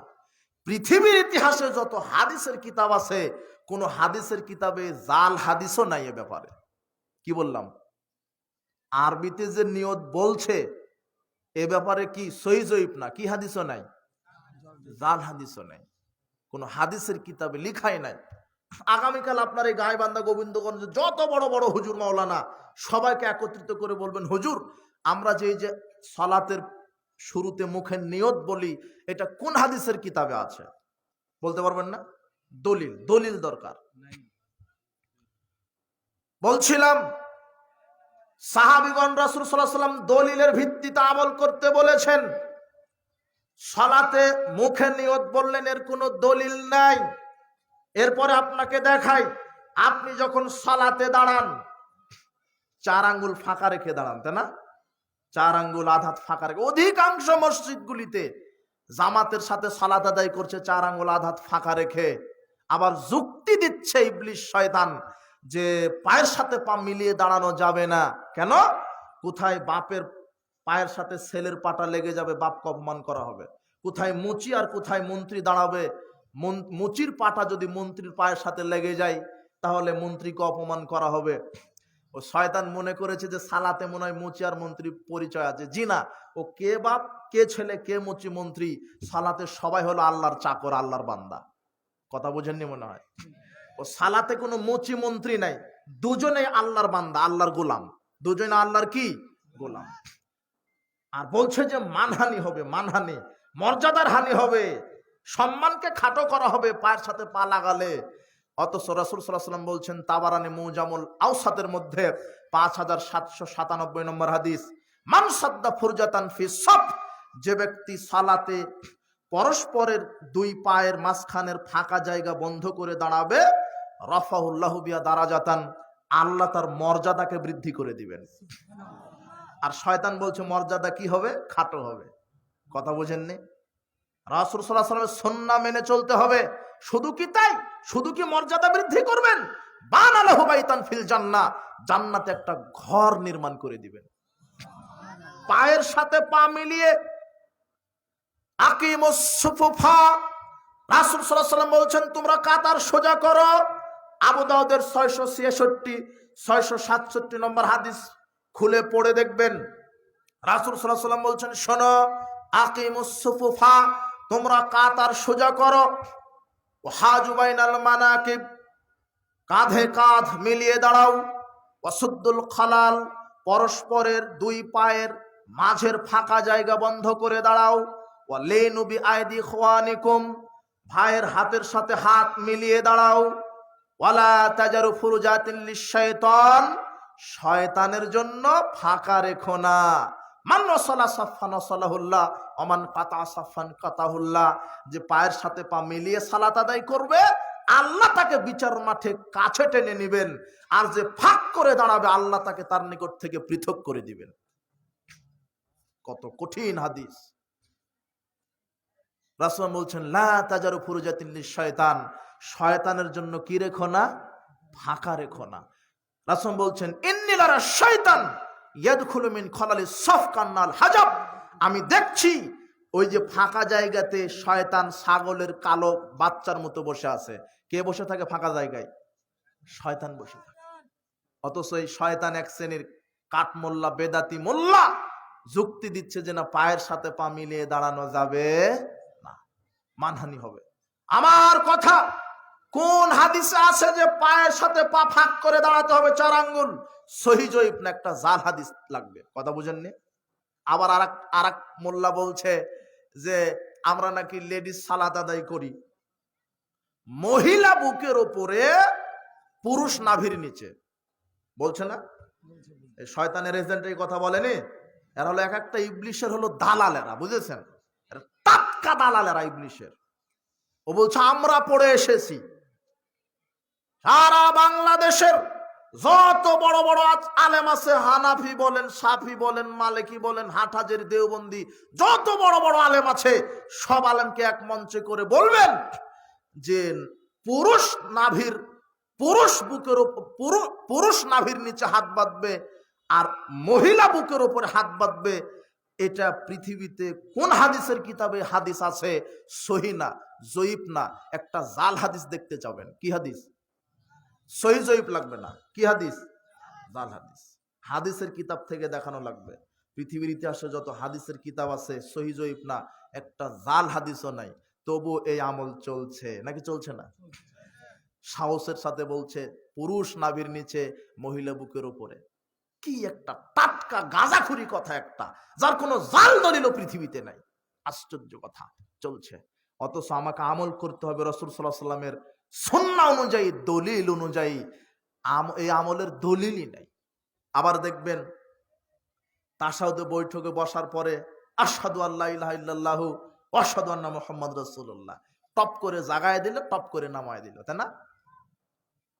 পৃথিবীর ইতিহাসে যত হাদিসের কিতাব আছে, কোন হাদিসের কিতাবে জাল হাদিসও নাই এ ব্যাপারে। কি বললাম? আরবিতে যে নিয়ত বলছে এ ব্যাপারে কি সহি জয়ীফ না, কি হাদিসও নাই, জাল হাদিসও নাই, কোন হাদিসের কিতাবে লিখাই নাই। আগামীকাল আপনার এই গাইবান্ধা গোবিন্দগঞ্জ যত বড় বড় হুজুর মাওলানা সবাইকে একত্রিত করে বলবেন, হুজুর আমরা যে যে সালাতের শুরুতে মুখের নিয়ত বলি এটা কোন হাদিসের কিতাবে আছে? বলতে পারবেন না? দলিল, দলিল দরকার। বলছিলাম সাহাবীগণ রাসূল সাল্লাল্লাহু আলাইহি ওয়াসাল্লাম দলিলের ভিত্তিতে আমল করতে বলেছেন। সালাতে মুখে নিয়ত বললেন, এর কোনো দলিল নাই। এরপরে আপনাকে দেখাই, আপনি যখন সালাতে দাঁড়ান 4 আঙ্গুল ফাঁকা রেখে দাঁড়ান, তাই না? 4 আঙ্গুল আধা ফাঁকা রেখে। অধিকাংশ মসজিদগুলিতে জামাতের সাথে সালাত আদায় করছে 4 আঙ্গুল আধা ফাঁকা রেখে। আবার যুক্তি দিচ্ছে ইবলিস শয়তান যে পায়ের সাথে পা মিলিয়ে দাঁড়ানো যাবে না। কেন? কোথায় বাপের পায়ের সাথে ছেলের পাটা লেগে যাবে, বাপকে অপমান করা হবে। কোথায় মুচি আর কোথায় মন্ত্রী দাঁড়াবে, মুচির পাটা যদি মন্ত্রীর পায়ের সাথে লেগে যায় তাহলে মন্ত্রীকে অপমান করা হবে। ও শয়তান মনে করেছে যে সালাতে মনে হয় মুচি আর মন্ত্রী পরিচয় আছে। জি না, ও কে বাপ কে ছেলে কে মুচি মন্ত্রী, সালাতে সবাই হলো আল্লাহর চাকর, আল্লাহর বান্দা। কথা বুঝেননি মনে হয়? ও সালাতে কোনো মুচি মন্ত্রী নাই, দুজনেই আল্লাহর বান্দা, আল্লাহর গোলাম, দুজনে আল্লাহর কি গোলাম। আর বলছে যে মানহানি হবে, মানহানি, মর্যাদার হানি হবে, সম্মানকে খাটো করা হবে পায়ের সাথে পা লাগালে। অথচ রাসূল সাল্লাল্লাহু আলাইহি ওয়াসাল্লাম বলছেন তাবারানী মুজামুল আওসাতের মধ্যে 5797 নম্বর হাদিস, মান সাদ্দা ফুরজাতান ফি সাফ, যে ব্যক্তি সালাতে পরস্পরের 2 পায়ের মাঝখানের ফাঁকা জায়গা বন্ধ করে দাঁড়াবে, রাফাহুল্লাহু বিয়া দারাজাতান, আল্লাহ তার মর্যাদাকে বৃদ্ধি করে দিবেন। আর শয়তান বলছে মর্যাদা কি হবে? খাটো হবে। কথা বুঝেননি? রাসূল সাল্লাল্লাহু আলাইহি ওয়াসাল্লামের সুন্নাহ মেনে চলতে হবে। শুধু কি তাই? শুধু কি মর্যাদা বৃদ্ধি করবেন? বানালাহু বাইতান ফিল জান্নাহ, জান্নাতে একটা ঘর নির্মাণ করে দিবেন। পায়ের সাথে পা মিলিয়ে আকিমুস সুফুফা, রাসূল সাল্লাল্লাহু আলাইহি ওয়াসাল্লাম বলছেন তোমরা কাতার সোজা করো। আবু দাউদের 666 667 নম্বর হাদিস খুলে পড়ে দেখবেন। রাসূল সাল্লাল্লাহু আলাইহি ওয়াসাল্লাম বলছেন শোনো, আকিমুস সুফুফা, তোমরা কাতার সোজা করো। ওয়াহাজু বাইনাল মানাকিব, কাঁধে কাঁধ মিলিয়ে দাঁড়াও। ওয়াসুদ্দুল খালাল, পরস্পরের 2 পায়ের মাঝের ফাঁকা জায়গা বন্ধ করে দাঁড়াও। ওয়ালিনু বিআইদি ইখওয়ানিকুম, ভাইয়ের হাতের সাথে হাত মিলিয়ে দাঁড়াও। ওয়ালা তাজারু ফুরুজাতিন লিশ-শাইতান, শয়তানের জন্য ফাঁকা রেখো না। মান ওয়াসালা সাফফান ওয়াসালাহুল্লাহ ওমান কাতা সাফফান কাতাহুল্লাহ, যে পায়ের সাথে পা মিলিয়ে সালাত আদায় করবে আল্লাহ তাকে বিচার মাঠে কাছে টেনে নেবেন, আর যে ফাঁক করে দাঁড়াবে আল্লাহ তাকে তার নিকট থেকে পৃথক করে দিবেন। কত কঠিন হাদিস। রাসূল বলছেন লা তাজারু ফুরুজাতিন লিশ-শাইতান, শয়তানের জন্য কি রেখো না? ফাঁকা রেখো না। রাসূল বলছেন ইন্নী লারা শাইতান ইয়াদখুলু মিন খালালিস সাফ কান্নাল হাজাব, আমি দেখছি ওই যে ফাঁকা জায়গাতে শয়তান ছাগলের কালো বাচ্চার মতো বসে আছে। কে বসে থাকে ফাঁকা জায়গায়? শয়তান বসে থাকে। অথচ এই শয়তান এক শ্রেণীর কাঠমোল্লা, বেদাতি মোল্লা, যুক্তি দিচ্ছে যে না পায়ের সাথে পা মিলিয়ে দাঁড়ানো যাবে না, মানহানি হবে। আমার কথা, কোন হাদিসে আছে যে পায়ের সাথে পা ফাঁক করে দাঁড়াতে হবে 4 আঙ্গুল? সহি জয়ীফ না, একটা জাল হাদিস লাগবে। কথা বুঝেননি? আবার আরেক মোল্লা বলছে যে আমরা নাকি লেডিস সালাত আদায় করি, মহিলা বুকের ওপরে পুরুষ নাভির নিচে, বলছে না? এই শয়তানের এজেন্ট এই কথা বলেনি? এরা হলো এক একটা ইবলিশের হলো দালালেরা, বুঝেছেন? এরা টাটকা দালালেরা ইবলিশের। ও বলছে আমরা পড়ে এসেছি, সারা বাংলাদেশের যত বড় বড় আলেম আছে, হানাফি বলেন, সাফি বলেন, মালিকি বলেন, হাটহাজারী, দেওবন্দি, যত বড় বড় আলেম আছে সব আলেমকে এক মঞ্চে করে বলবেন যে পুরুষ নাভির, পুরুষ বুকের পুরুষ নাভির নিচে হাত বাঁধবে আর মহিলা বুকের উপরে হাত বাঁধবে। এটা পৃথিবীতে কোন হাদিসের কিতাবে হাদিস আছে? সহি না, জয়ীফ না, একটা জাল হাদিস দেখতে যাবেন। কি হাদিস? সহি জয়ীফ লাগবে না, কি হাদিস? জাল হাদিস। হাদিসের কিতাব থেকে দেখানো লাগবে। পৃথিবীর ইতিহাসে যত হাদিসের কিতাব আছে সহি জয়ীফ না, একটা জাল হাদিসও নাই, তবু এই আমল চলছে নাকি চলছে না? সাহসের সাথে বলছে পুরুষ নাভির নিচে, মহিলা বুকের উপরে। কি একটা টাটকা গাঁজাখুরি কথা একটা, যার কোনো জাল দলিল পৃথিবীতে নাই। আশ্চর্য কথা চলছে। অথচ আমাকে আমল করতে হবে রাসূল সাল্লাল্লাহু আলাইহি ওয়াসাল্লামের সুন্নাহ অনুযায়ী, দলিল অনুযায়ী। এই আমলের দলিলই নাই। আবার দেখবেন তাশাহুদে বৈঠকে বসার পরে আশহাদু আল্লা ইলাহা ইল্লাল্লাহু ওয়া আশহাদু আন্না মুহাম্মাদুর রাসূলুল্লাহ টপ করে জাগায় দিল, টপ করে নামায় দিল, তাই না?